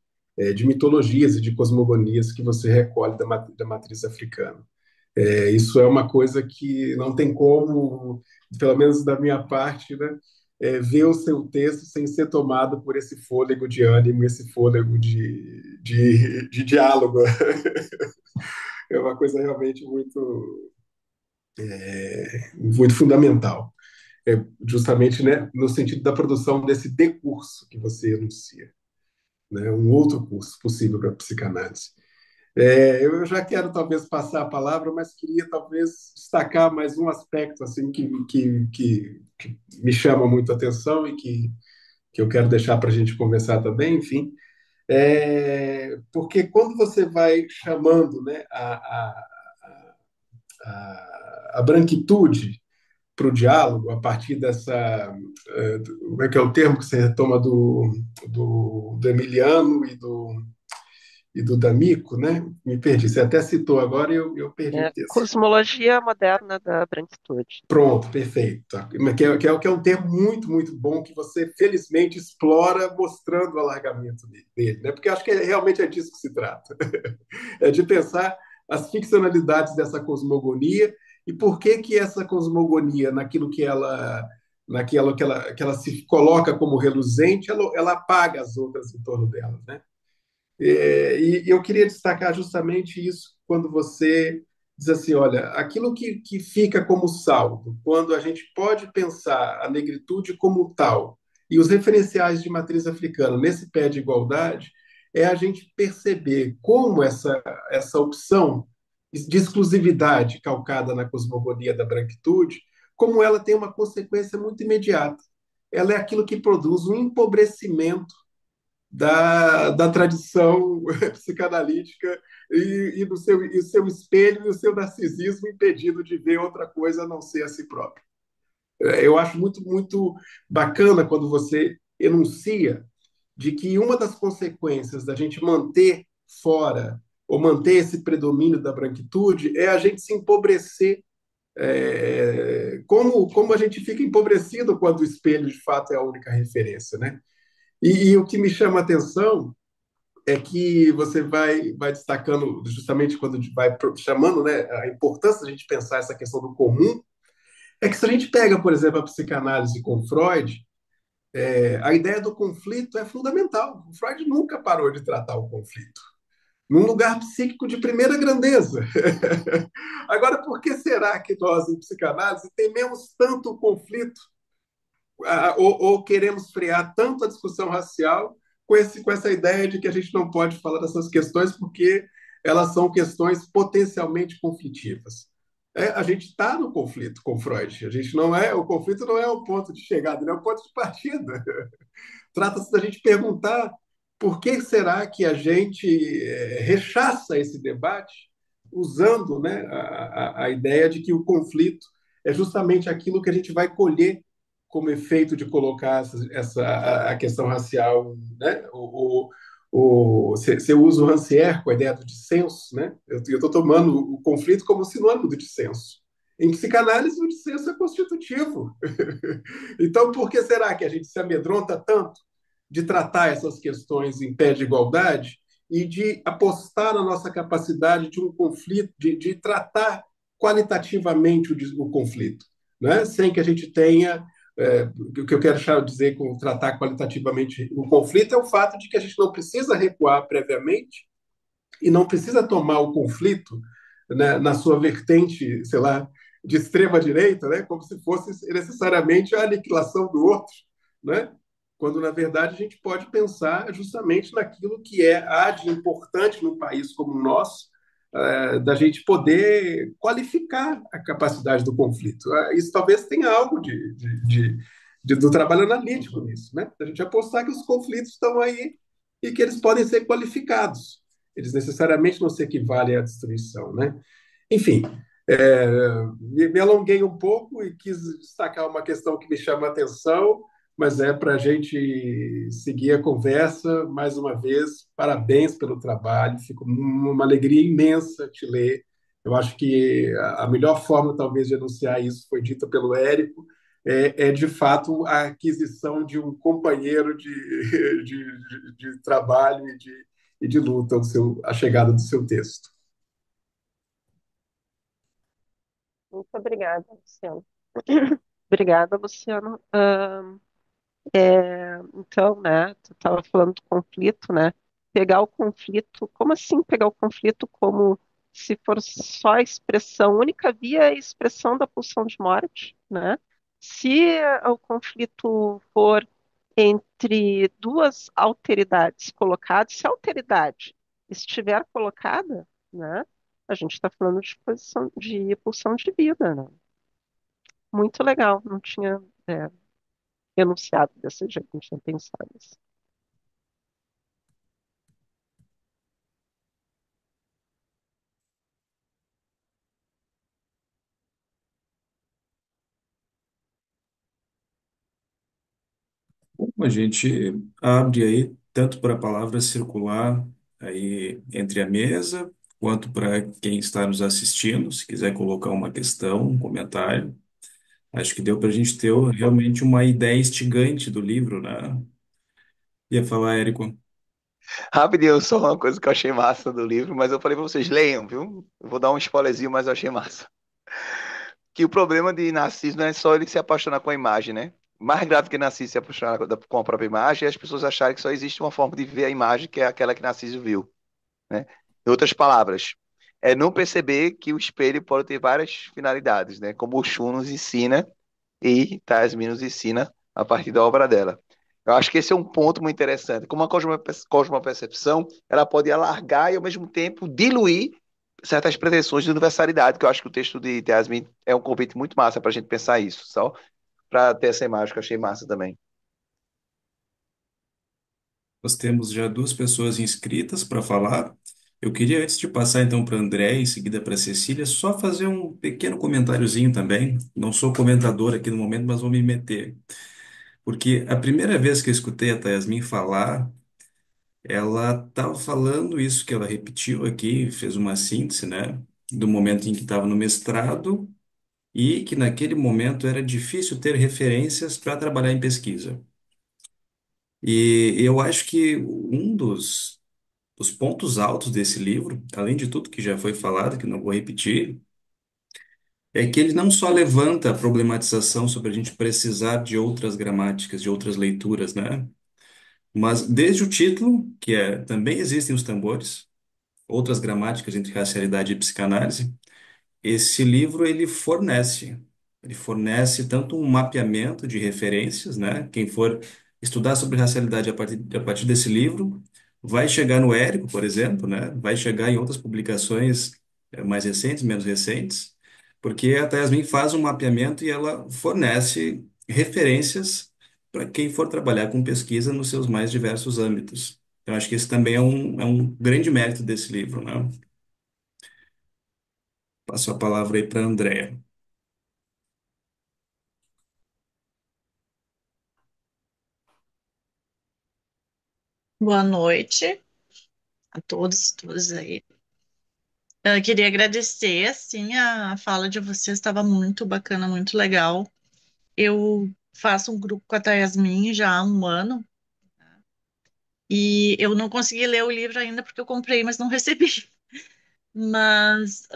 de mitologias e de cosmogonias que você recolhe da matriz africana. Isso é uma coisa que não tem como, pelo menos da minha parte, né, ver o seu texto sem ser tomado por esse fôlego de ânimo, esse fôlego de diálogo. É uma coisa realmente muito fundamental. Justamente, né, no sentido da produção desse decurso que você enuncia, né, um outro curso possível para a psicanálise. Eu já quero talvez passar a palavra, mas queria talvez destacar mais um aspecto assim que me chama muito a atenção e que eu quero deixar para a gente conversar também, enfim, porque quando você vai chamando, né, a branquitude para o diálogo a partir dessa, como é que é o termo que você retoma do Emiliano e do D'Amico, né? Me perdi. Você até citou agora e eu perdi o texto. Cosmologia moderna da branquitude. Pronto, perfeito. Tá. Que é um termo muito, muito bom que você, felizmente, explora mostrando o alargamento dele, né? Porque eu acho que realmente é disso que se trata. É de pensar as ficcionalidades dessa cosmogonia e por que que essa cosmogonia, naquilo que ela se coloca como reluzente, ela apaga as outras em torno dela, né? E eu queria destacar justamente isso quando você diz assim, olha, aquilo que fica como saldo, quando a gente pode pensar a negritude como tal, e os referenciais de matriz africana nesse pé de igualdade, é a gente perceber como essa opção de exclusividade calcada na cosmogonia da branquitude, como ela tem uma consequência muito imediata. Ela é aquilo que produz um empobrecimento da tradição psicanalítica e seu espelho e o seu narcisismo impedido de ver outra coisa a não ser a si próprio. Eu acho muito, muito bacana quando você enuncia de que uma das consequências da gente manter fora ou manter esse predomínio da branquitude é a gente se empobrecer. Como a gente fica empobrecido quando o espelho de fato é a única referência, né? E o que me chama a atenção é que você vai destacando, justamente quando vai chamando, né, a importância da gente pensar essa questão do comum, é que se a gente pega, por exemplo, a psicanálise com Freud, a ideia do conflito é fundamental. O Freud nunca parou de tratar o conflito, num lugar psíquico de primeira grandeza. Agora, por que será que nós, em psicanálise, tememos tanto o conflito ou queremos frear tanto a discussão racial com essa ideia de que a gente não pode falar dessas questões porque elas são questões potencialmente conflitivas. A gente está no conflito com Freud. O conflito não é o ponto de chegada, não é o ponto de partida. Trata-se da gente perguntar por que será que a gente rechaça esse debate usando, né, a ideia de que o conflito é justamente aquilo que a gente vai colher como efeito de colocar a questão racial, né? Você usa o Rancière com a ideia do dissenso, né? Eu estou tomando o conflito como sinônimo do dissenso. Em psicanálise, o dissenso é constitutivo. Então, por que será que a gente se amedronta tanto de tratar essas questões em pé de igualdade e de apostar na nossa capacidade de um conflito, de tratar qualitativamente o conflito, né? Sem que a gente tenha o que eu quero dizer com tratar qualitativamente o conflito é o fato de que a gente não precisa recuar previamente e não precisa tomar o conflito, né, na sua vertente, sei lá, de extrema direita, né, como se fosse necessariamente a aniquilação do outro, né? Quando na verdade a gente pode pensar justamente naquilo que há de importante num país como o nosso, da gente poder qualificar a capacidade do conflito. Isso talvez tenha algo do trabalho analítico nisso, né? A gente apostar que os conflitos estão aí e que eles podem ser qualificados. Eles necessariamente não se equivalem à destruição, né? Enfim, me alonguei um pouco e quis destacar uma questão que me chama a atenção, mas para a gente seguir a conversa. Mais uma vez, parabéns pelo trabalho, fico uma alegria imensa te ler. Eu acho que a melhor forma, talvez, de anunciar isso foi dita pelo Érico, de fato, a aquisição de um companheiro de trabalho e de luta a chegada do seu texto. Muito obrigada, Luciano. Obrigada, Luciano. Então, né, tu estava falando do conflito, né? Pegar o conflito, como assim pegar o conflito como se for só a expressão, única via é a expressão da pulsão de morte, né? Se o conflito for entre duas alteridades colocadas, se a alteridade estiver colocada, né, a gente está falando de posição, de pulsão de vida, né? Muito legal, não tinha, enunciado desse jeito, não tinha pensado nisso. A gente abre aí tanto para a palavra circular aí entre a mesa, quanto para quem está nos assistindo, se quiser colocar uma questão, um comentário. Acho que deu para a gente ter realmente uma ideia instigante do livro, né? Ia falar, Érico. Rapidinho, só uma coisa que eu achei massa do livro, mas eu falei pra vocês, leiam, viu? Eu vou dar um spoilerzinho, mas eu achei massa. Que o problema de Narciso não é só ele se apaixonar com a imagem, né? Mais grave que Narciso se apaixonar com a própria imagem é as pessoas acharem que só existe uma forma de ver a imagem, que é aquela que Narciso viu, né? Em outras palavras, é não perceber que o espelho pode ter várias finalidades, né? Como o Shun nos ensina e Tasmin nos ensina a partir da obra dela. Eu acho que esse é um ponto muito interessante. Como a cosmopercepção, ela pode alargar e, ao mesmo tempo, diluir certas pretensões de universalidade, que eu acho que o texto de Tasmin é um convite muito massa para a gente pensar isso, só para ter essa imagem que eu achei massa também. Nós temos já duas pessoas inscritas para falar. Eu queria, antes de passar então para André, em seguida para Cecília, só fazer um pequeno comentáriozinho também. Não sou comentador aqui no momento, mas vou me meter. Porque a primeira vez que eu escutei a Yasmin falar, ela estava falando isso que ela repetiu aqui, fez uma síntese, né? Do momento em que estava no mestrado e que naquele momento era difícil ter referências para trabalhar em pesquisa. E eu acho que um dos pontos altos desse livro, além de tudo que já foi falado, que não vou repetir, é que ele não só levanta a problematização sobre a gente precisar de outras gramáticas, de outras leituras, né? Mas desde o título, que é Também existem os tambores, outras gramáticas entre racialidade e psicanálise, esse livro ele fornece tanto um mapeamento de referências, né? Quem for estudar sobre racialidade a partir desse livro vai chegar no Érico, por exemplo, né? Vai chegar em outras publicações mais recentes, menos recentes, porque a Yasmin faz um mapeamento e ela fornece referências para quem for trabalhar com pesquisa nos seus mais diversos âmbitos. Então, acho que esse também é um grande mérito desse livro, né? Passo a palavra aí para a Andrea. Boa noite a todos e todas aí. Eu queria agradecer, assim, a fala de vocês estava muito bacana, muito legal. Eu faço um grupo com a Yasmin já há um ano e eu não consegui ler o livro ainda porque eu comprei, mas não recebi. Mas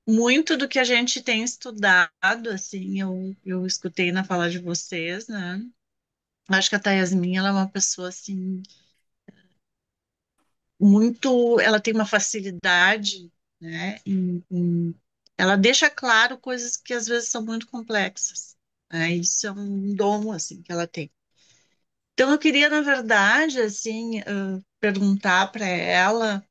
muito do que a gente tem estudado, assim, eu escutei na fala de vocês, né? Acho que a Yasmin, ela é uma pessoa, assim, muito, ela tem uma facilidade, né, ela deixa claro coisas que às vezes são muito complexas, né, isso é um dom, assim, que ela tem. Então, eu queria, na verdade, assim, perguntar para ela,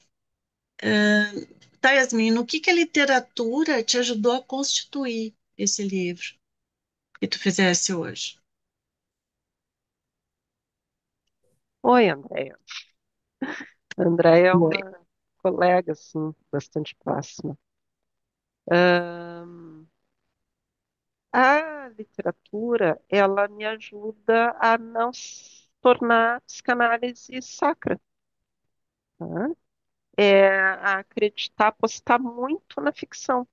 tá, Yasmin, no que a literatura te ajudou a constituir esse livro que tu fizesse hoje? Oi, Andréia. A Andréia é Oi. uma colega, assim, bastante próxima. Ahn, a literatura, ela me ajuda a não tornar a psicanálise sacra, tá? A acreditar, apostar muito na ficção,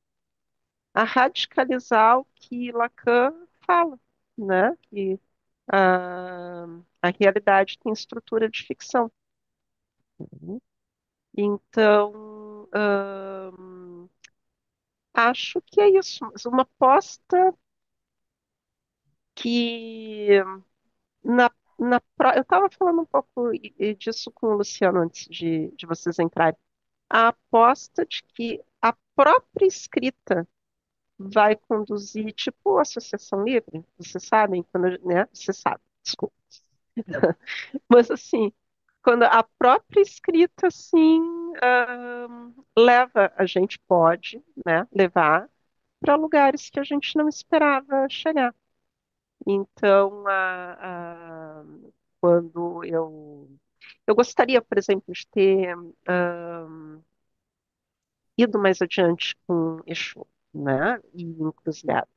a radicalizar o que Lacan fala, né? Que a realidade tem estrutura de ficção. Então, acho que é isso. Mas uma aposta que eu estava falando um pouco disso com o Luciano antes de vocês entrarem. A aposta de que a própria escrita vai conduzir, tipo associação livre, vocês sabem, quando, né? Você sabe, desculpa. Mas assim, quando a própria escrita, assim, leva, a gente pode, né, levar para lugares que a gente não esperava chegar. Então, quando eu gostaria, por exemplo, de ter ido mais adiante com Exu, né, e Encruzilhada,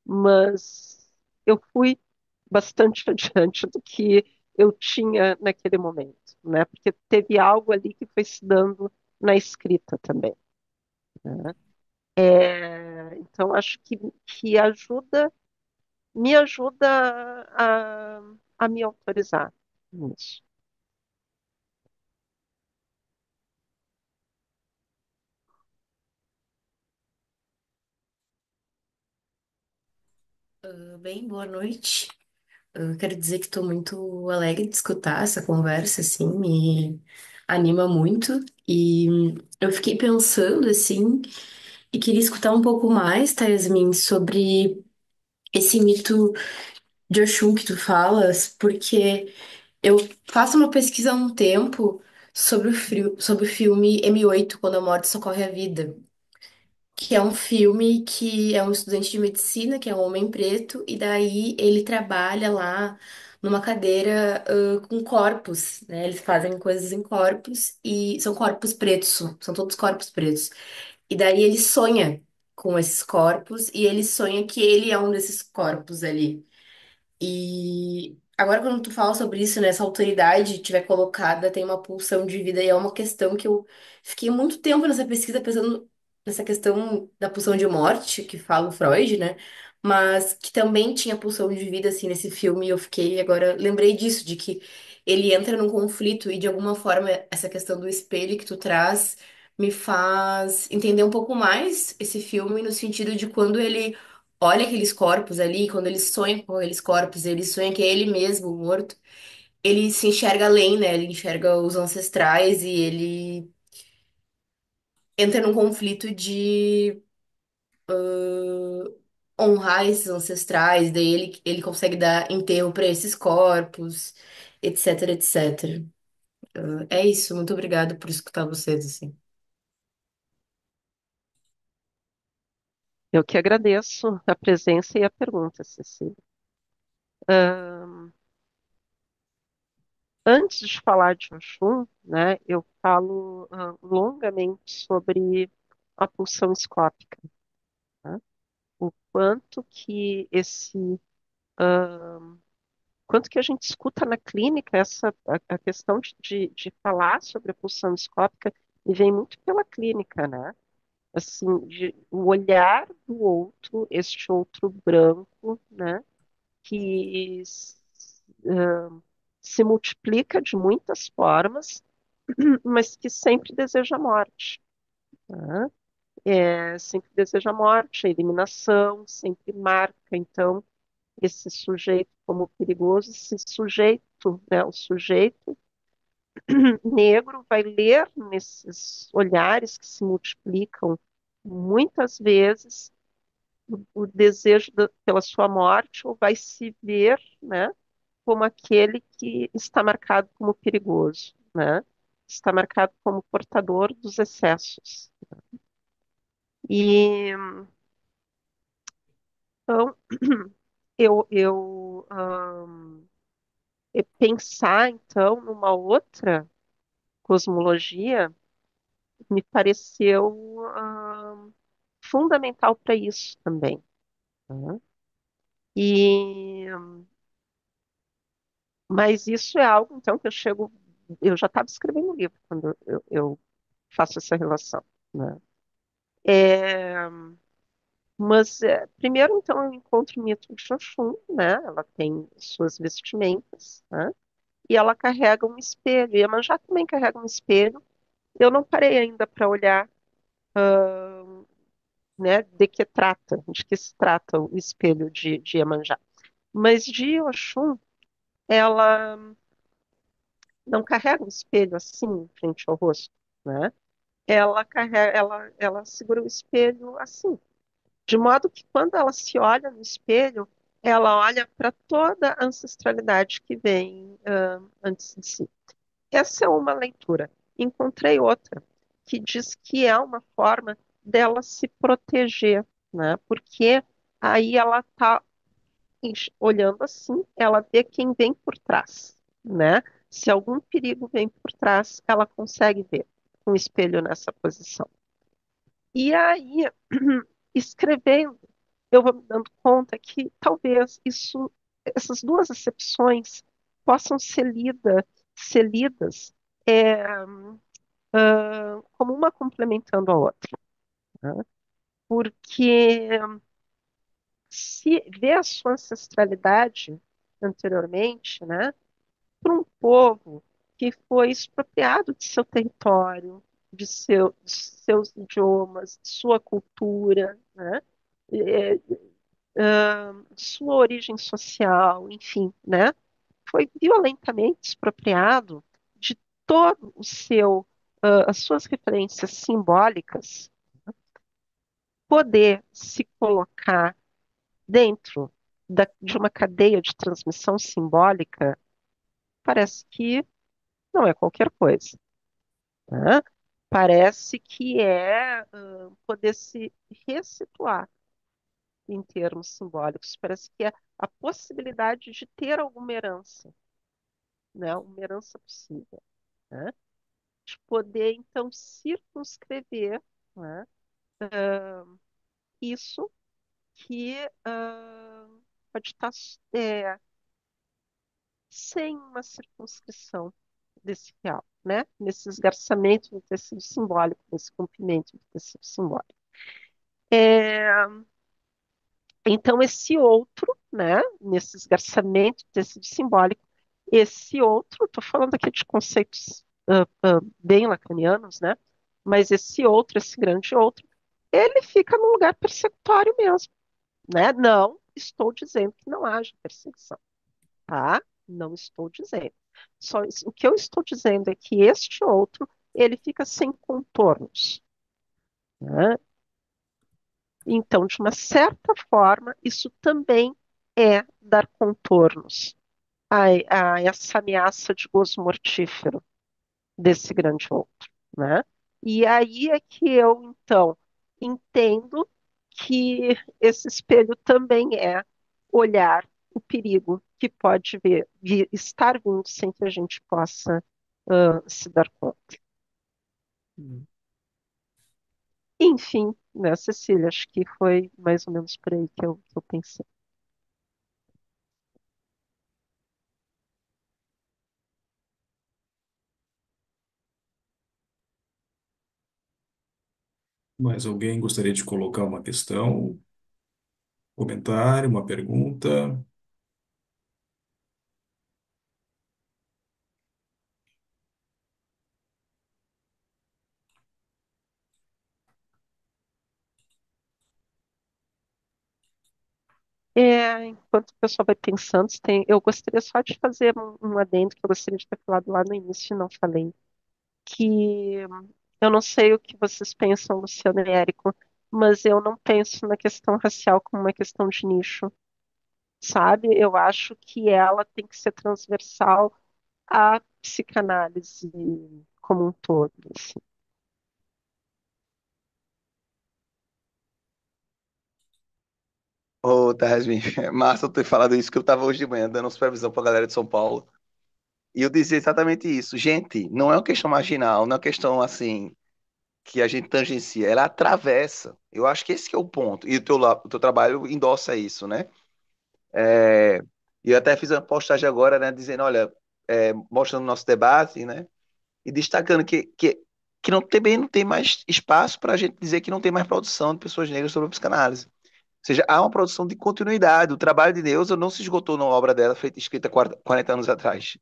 mas eu fui bastante adiante do que eu tinha naquele momento, né, porque teve algo ali que foi se dando na escrita também, né. Então, acho que me ajuda a me autorizar nisso. Bem, boa noite. Eu quero dizer que estou muito alegre de escutar essa conversa, assim, me anima muito. E eu fiquei pensando, assim, e queria escutar um pouco mais, tá, Yasmin, sobre esse mito de Oxum que tu falas, porque eu faço uma pesquisa há um tempo sobre sobre o filme M8, Quando a Morte Socorre a Vida, que é um filme que é um estudante de medicina, que é um homem preto, e daí ele trabalha lá numa cadeira, com corpos, né? Eles fazem coisas em corpos e são corpos pretos, são todos corpos pretos. E daí ele sonha com esses corpos e ele sonha que ele é um desses corpos ali. E agora, quando tu fala sobre isso, né, essa autoridade tiver colocada, tem uma pulsão de vida, e é uma questão que eu fiquei muito tempo nessa pesquisa pensando nessa questão da pulsão de morte, que fala o Freud, né? Mas que também tinha pulsão de vida, assim, nesse filme, e eu fiquei, agora, lembrei disso, de que ele entra num conflito, e de alguma forma, essa questão do espelho que tu traz me faz entender um pouco mais esse filme, no sentido de quando ele olha aqueles corpos ali, quando ele sonha com aqueles corpos, ele sonha que é ele mesmo morto, ele se enxerga além, né? Ele enxerga os ancestrais e ele entra num conflito de honrar esses ancestrais, daí ele consegue dar enterro para esses corpos, etc, etc. É isso, muito obrigada por escutar vocês, assim. Eu que agradeço a presença e a pergunta, Cecília. Ahn, Antes de falar de Oxum, né, eu falo longamente sobre a pulsão escópica, né? O quanto que a gente escuta na clínica a questão de falar sobre a pulsão escópica e vem muito pela clínica, né? Assim, o olhar do outro, este outro branco, né? Que se multiplica de muitas formas, mas que sempre deseja a morte, né? Sempre deseja a morte, a eliminação, sempre marca, então, esse sujeito como perigoso, esse sujeito, né, o sujeito negro vai ler nesses olhares que se multiplicam muitas vezes o desejo pela sua morte, ou vai se ver, né, como aquele que está marcado como perigoso, né? Está marcado como portador dos excessos. E então pensar então numa outra cosmologia me pareceu fundamental para isso também, né? E mas isso é algo então que eu já estava escrevendo um livro quando eu faço essa relação, né? É, mas primeiro então eu encontro o mito de Oxum, né? Ela tem suas vestimentas, né? e ela carrega um espelho. Iemanjá também carrega um espelho. Eu não parei ainda para olhar, né, de que se trata o espelho de Iemanjá. Mas de Oxum, ela não carrega um espelho assim em frente ao rosto, né? Ela segura o espelho assim, de modo que quando ela se olha no espelho, ela olha para toda a ancestralidade que vem antes de si. Essa é uma leitura. Encontrei outra que diz que é uma forma dela se proteger, né? Porque aí ela está olhando assim, ela vê quem vem por trás, né? Se algum perigo vem por trás, ela consegue ver com o espelho nessa posição. E aí, escrevendo, eu vou me dando conta que talvez essas duas acepções possam ser lidas é, como uma complementando a outra, né? Porque se vê a sua ancestralidade anteriormente, né, para um povo que foi expropriado de seu território, de seus idiomas, de sua cultura, né, é, de sua origem social, enfim, né, foi violentamente expropriado de todo o seu, as suas referências simbólicas, poder se colocar dentro de uma cadeia de transmissão simbólica, parece que não é qualquer coisa, né? Parece que é poder se ressituar em termos simbólicos. Parece que é a possibilidade de ter alguma herança, né? Uma herança possível, né? De poder, então, circunscrever, né, isso que pode estar sem uma circunscrição desse real, né? Nesse esgarçamento do tecido simbólico, nesse comprimento do tecido simbólico. É, então, esse outro, né, nesse esgarçamento do tecido simbólico, esse outro, estou falando aqui de conceitos bem lacanianos, né? Mas esse outro, esse grande outro, ele fica no lugar persecutório mesmo, né? Não estou dizendo que não haja perseguição, tá? Não estou dizendo. O que eu estou dizendo é que este outro, ele fica sem contornos, né? Então, de uma certa forma, isso também é dar contornos a essa ameaça de gozo mortífero desse grande outro, né? E aí é que eu, então, entendo que esse espelho também é olhar o perigo que pode estar vindo sem que a gente possa se dar conta. Enfim, né, Cecília, acho que foi mais ou menos por aí que eu pensei. Mais alguém gostaria de colocar uma questão, comentário, uma pergunta? Enquanto o pessoal vai pensando, eu gostaria só de fazer um adendo que eu gostaria de ter falado lá no início e não falei, que eu não sei o que vocês pensam, Luciano e Érico, mas eu não penso na questão racial como uma questão de nicho, sabe? Eu acho que ela tem que ser transversal à psicanálise como um todo, assim. Ô, Tasmin, massa eu ter falado isso, que eu tava hoje de manhã dando supervisão pra galera de São Paulo. E eu dizia exatamente isso. Gente, não é uma questão marginal, não é uma questão assim que a gente tangencia, ela atravessa. Eu acho que esse que é o ponto. E o teu trabalho endossa isso, né? É, e eu até fiz uma postagem agora, né, dizendo, olha, mostrando o nosso debate, né? E destacando que não, também não tem mais espaço para a gente dizer que não tem mais produção de pessoas negras sobre a psicanálise. Ou seja, há uma produção de continuidade. O trabalho de Neuza não se esgotou numa obra dela feita, escrita 40 anos atrás.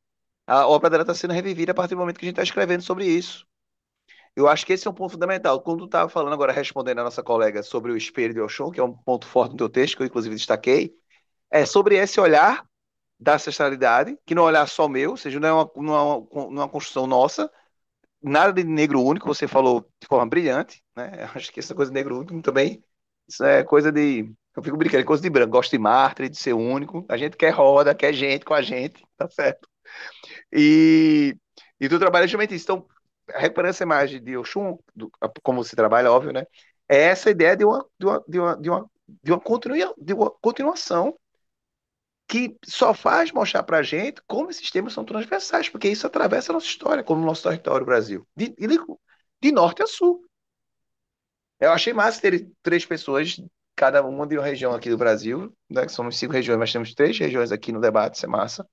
A obra dela está sendo revivida a partir do momento que a gente está escrevendo sobre isso. Eu acho que esse é um ponto fundamental. Quando tu estava falando agora, respondendo a nossa colega sobre o espelho de Oxum, que é um ponto forte no teu texto, que eu inclusive destaquei, é sobre esse olhar da ancestralidade, que não é um olhar só meu, ou seja, não é uma construção nossa, nada de negro único, você falou de forma brilhante, né? Acho que essa coisa de negro único também, isso é coisa de, eu fico brincando, é coisa de branco, gosto de mártir, de ser único, a gente quer roda, quer gente com a gente, tá certo? E, e tu trabalha justamente isso, então, reparando essa imagem de Oxum, como você trabalha, óbvio, né? É essa ideia de uma continuação que só faz mostrar para a gente como esses temas são transversais, porque isso atravessa a nossa história, como o nosso território, o Brasil, de norte a sul. Eu achei massa ter três pessoas, cada uma de uma região aqui do Brasil, né, que somos 5 regiões, mas temos 3 regiões aqui no debate, isso é massa.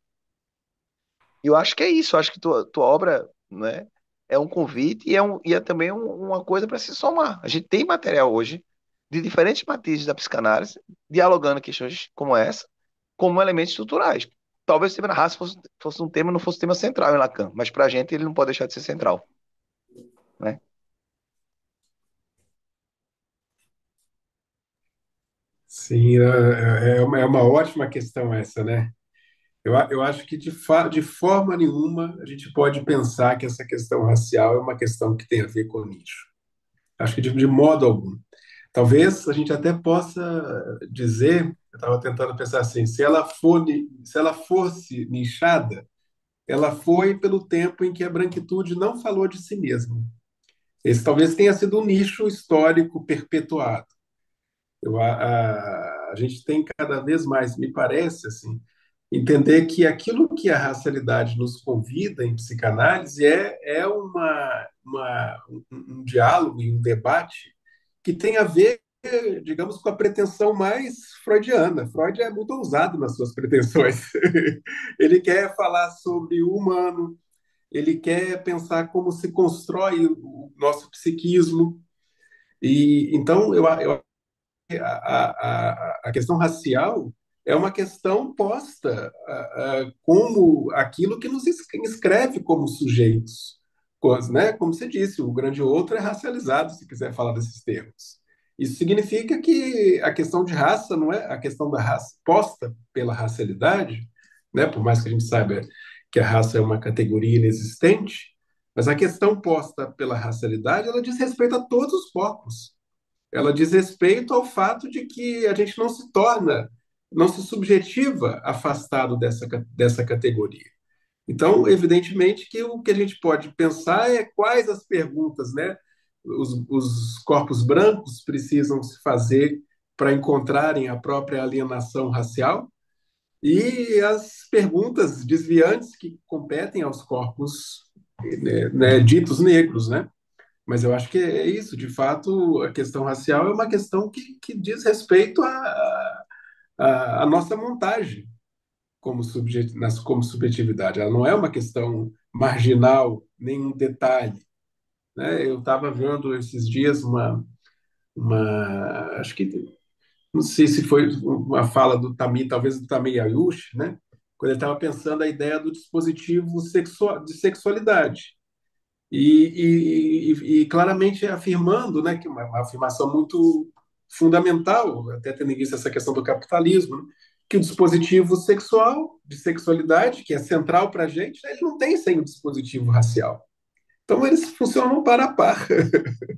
E eu acho que é isso, eu acho que tua obra, né, é um convite e é também uma coisa para se somar. A gente tem material hoje de diferentes matizes da psicanálise, dialogando questões como essa, como elementos estruturais. Talvez o tema da raça fosse um tema, não fosse um tema central em Lacan, mas para a gente ele não pode deixar de ser central, né? Sim, é uma ótima questão essa, né? Eu acho que de forma nenhuma a gente pode pensar que essa questão racial é uma questão que tem a ver com nicho. Acho que de modo algum. Talvez a gente até possa dizer, eu estava tentando pensar assim, se ela fosse nichada, ela foi pelo tempo em que a branquitude não falou de si mesma. Esse talvez tenha sido um nicho histórico perpetuado. A gente tem cada vez mais, me parece, assim, entender que aquilo que a racialidade nos convida em psicanálise é um diálogo e um debate que tem a ver, digamos, com a pretensão mais freudiana. Freud é muito ousado nas suas pretensões. Ele quer falar sobre o humano, ele quer pensar como se constrói o nosso psiquismo. E então eu a questão racial é uma questão posta como aquilo que nos inscreve como sujeitos, né? Como você disse, o grande outro é racializado, se quiser falar desses termos. Isso significa que a questão de raça não é a questão da raça posta pela racialidade, né? Por mais que a gente saiba que a raça é uma categoria inexistente, mas a questão posta pela racialidade, ela diz respeito a todos os corpos. Ela diz respeito ao fato de que a gente não se subjetiva afastado dessa categoria. Então, evidentemente que o que a gente pode pensar é quais as perguntas, né, os corpos brancos precisam se fazer para encontrarem a própria alienação racial e as perguntas desviantes que competem aos corpos, né, ditos negros, né? Mas eu acho que é isso, de fato, a questão racial é uma questão que diz respeito à nossa montagem como subjetividade. Ela não é uma questão marginal, nem um detalhe, né? Eu estava vendo esses dias acho que, não sei se foi uma fala do Tami, talvez do Tami Ayush, né? Quando ele estava pensando a ideia do dispositivo de sexualidade. E claramente afirmando, né, que uma afirmação muito fundamental, até tendo em vista essa questão do capitalismo, né, que o dispositivo sexual, de sexualidade, que é central para a gente, ele não tem sem o dispositivo racial. Então, eles funcionam para a par,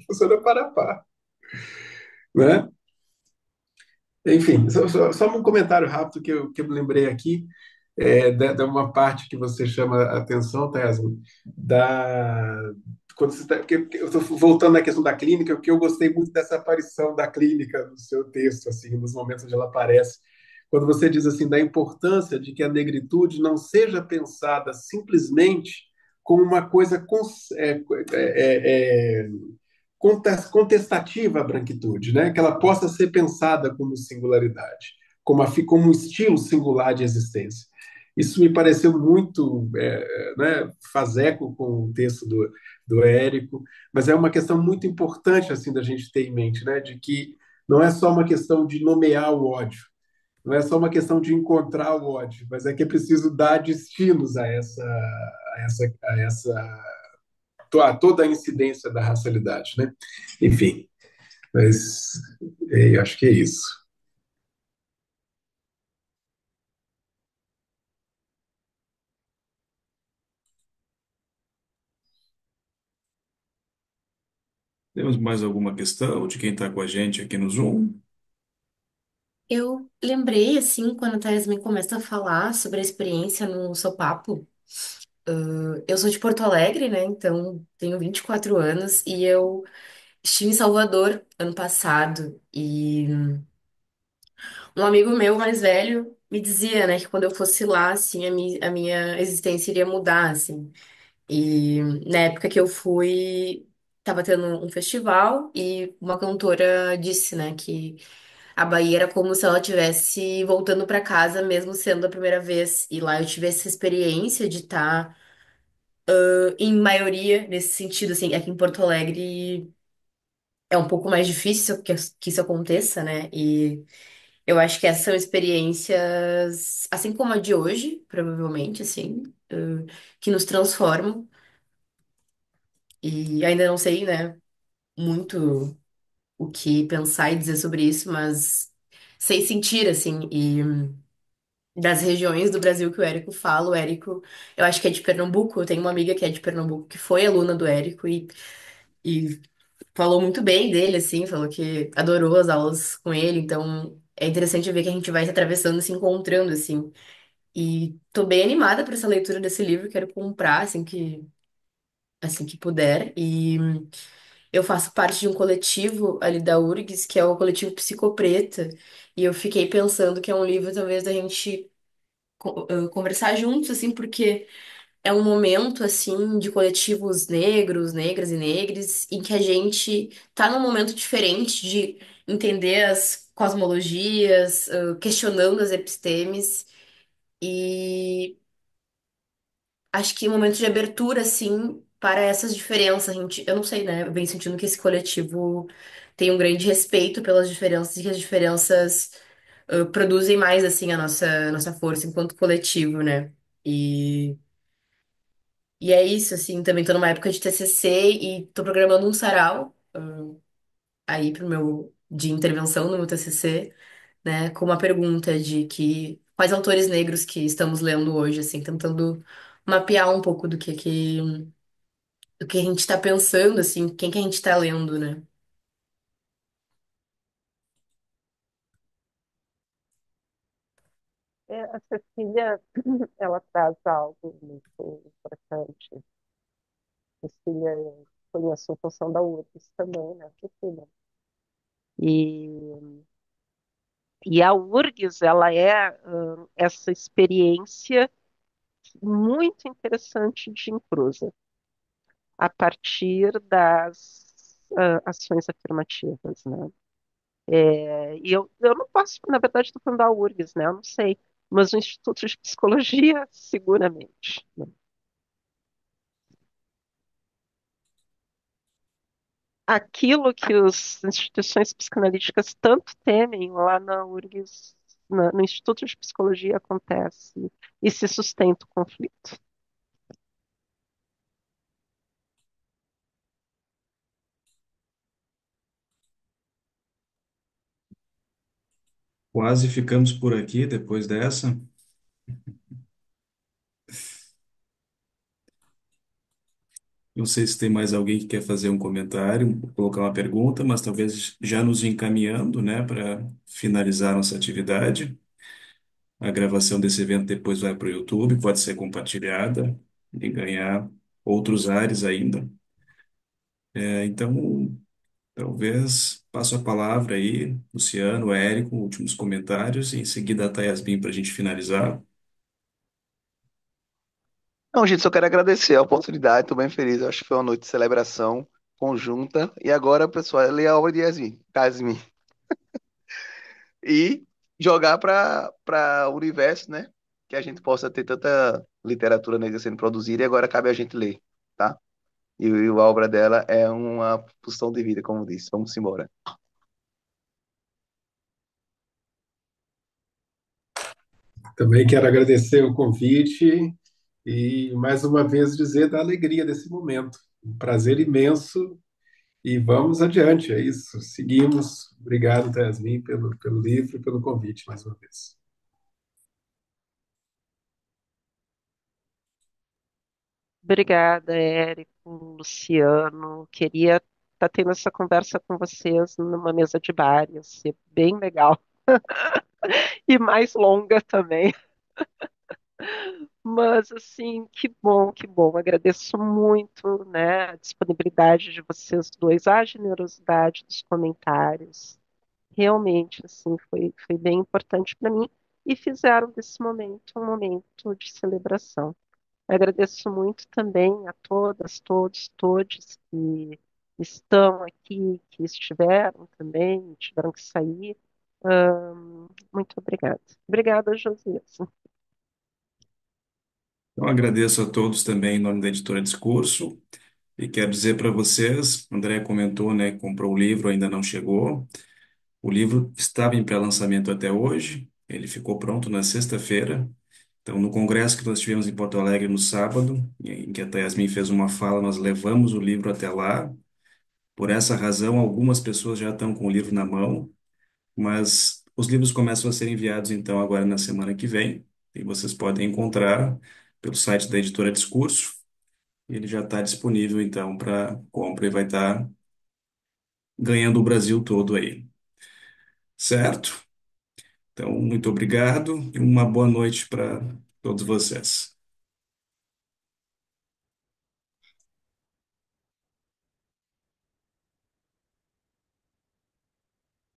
funcionam para a par, né? Enfim, só um comentário rápido que eu me lembrei aqui, de uma parte que você chama a atenção, Tesla, da quando você porque eu estou voltando à questão da clínica, porque eu gostei muito dessa aparição da clínica no seu texto, assim, nos momentos onde ela aparece, quando você diz assim da importância de que a negritude não seja pensada simplesmente como uma coisa contestativa à branquitude, né? Que ela possa ser pensada como singularidade, como um estilo singular de existência. Isso me pareceu muito, né, faz eco com o texto do Érico, mas é uma questão muito importante assim da gente ter em mente, né, de que não é só uma questão de nomear o ódio, Não é só uma questão de encontrar o ódio, mas é que é preciso dar destinos a toda a incidência da racialidade, né? Enfim, mas eu acho que é isso. Temos mais alguma questão de quem está com a gente aqui no Zoom? Eu lembrei, assim, quando a Yasmin começa a falar sobre a experiência no Sopapo. Eu sou de Porto Alegre, né? Então, tenho 24 anos e eu estive em Salvador ano passado. E um amigo meu mais velho me dizia, né, que quando eu fosse lá, assim, a minha existência iria mudar, assim. E na época que eu fui, tava tendo um festival e uma cantora disse, né, que a Bahia era como se ela estivesse voltando para casa, mesmo sendo a primeira vez. E lá eu tive essa experiência de estar, em maioria, nesse sentido, assim, aqui em Porto Alegre é um pouco mais difícil que isso aconteça, né? E eu acho que essas são experiências, assim como a de hoje, provavelmente, assim, que nos transformam. E ainda não sei, né, muito o que pensar e dizer sobre isso, mas sei sentir, assim, e das regiões do Brasil que o Érico fala, o Érico, eu acho que é de Pernambuco, eu tenho uma amiga que é de Pernambuco, que foi aluna do Érico e falou muito bem dele, assim, falou que adorou as aulas com ele, então é interessante ver que a gente vai se atravessando e se encontrando, assim. E tô bem animada por essa leitura desse livro, quero comprar assim que puder. E eu faço parte de um coletivo ali da URGS, que é o coletivo Psicopreta, e eu fiquei pensando que é um livro talvez da gente conversar juntos, assim, porque é um momento, assim, de coletivos negros, negras e negres, em que a gente tá num momento diferente de entender as cosmologias, questionando as epistemes, e acho que um momento de abertura, assim, para essas diferenças. Eu não sei, né? Eu venho sentindo que esse coletivo tem um grande respeito pelas diferenças e que as diferenças produzem mais, assim, a nossa força enquanto coletivo, né? E, e é isso, assim, também tô numa época de TCC e tô programando um sarau aí pro meu, de intervenção no meu TCC, né? Com uma pergunta de quais autores negros que estamos lendo hoje, assim, tentando mapear um pouco do que a gente tá pensando, assim, quem que a gente tá lendo, né? A Cecília, ela traz algo muito importante. Cecília, conheço a função da URGS também, né, Cecília? E, e a URGS, ela é essa experiência muito interessante de inclusa, a partir das ações afirmativas, né? E eu não posso, na verdade, estou falando da URGS, né? Eu não sei, mas o Instituto de Psicologia, seguramente, né? Aquilo que as instituições psicanalíticas tanto temem lá na URGS, no Instituto de Psicologia, acontece e se sustenta o conflito. Quase ficamos por aqui depois dessa. Não sei se tem mais alguém que quer fazer um comentário, colocar uma pergunta, mas talvez já nos encaminhando, né, para finalizar nossa atividade. A gravação desse evento depois vai para o YouTube, pode ser compartilhada e ganhar outros ares ainda. Então, talvez passo a palavra aí, Luciano, Érico, últimos comentários, e em seguida a Tayasmin para a gente finalizar. Não, gente, só quero agradecer a oportunidade, estou bem feliz. Eu acho que foi uma noite de celebração conjunta. E agora, pessoal, é ler a obra de Yasmin. E jogar para o universo, né? Que a gente possa ter tanta literatura negra sendo produzida e agora cabe a gente ler, tá? E a obra dela é uma função de vida, como disse. Vamos embora. Também quero agradecer o convite e mais uma vez dizer da alegria desse momento. Um prazer imenso e vamos adiante, é isso. Seguimos. Obrigado, Yasmin, pelo livro e pelo convite mais uma vez. Obrigada, Érico, Luciano. Queria estar tendo essa conversa com vocês numa mesa de bar, ia ser bem legal e mais longa também. Mas, assim, que bom, que bom. Agradeço muito, né, a disponibilidade de vocês dois, a generosidade dos comentários. Realmente, assim, foi bem importante para mim e fizeram desse momento um momento de celebração. Agradeço muito também a todas, todos, todes que estão aqui, que estiveram também, tiveram que sair. Muito obrigada. Obrigada, Josias. Então, agradeço a todos também em nome da Editora Discurso e quero dizer para vocês, o André comentou, né, comprou o livro, ainda não chegou. O livro estava em pré-lançamento até hoje, ele ficou pronto na sexta-feira. Então, no congresso que nós tivemos em Porto Alegre no sábado, em que a Yasmin fez uma fala, nós levamos o livro até lá. Por essa razão, algumas pessoas já estão com o livro na mão, mas os livros começam a ser enviados então agora na semana que vem, e vocês podem encontrar pelo site da Editora Discurso. Ele já está disponível então para compra e vai estar ganhando o Brasil todo aí, certo? Então, muito obrigado e uma boa noite para todos vocês.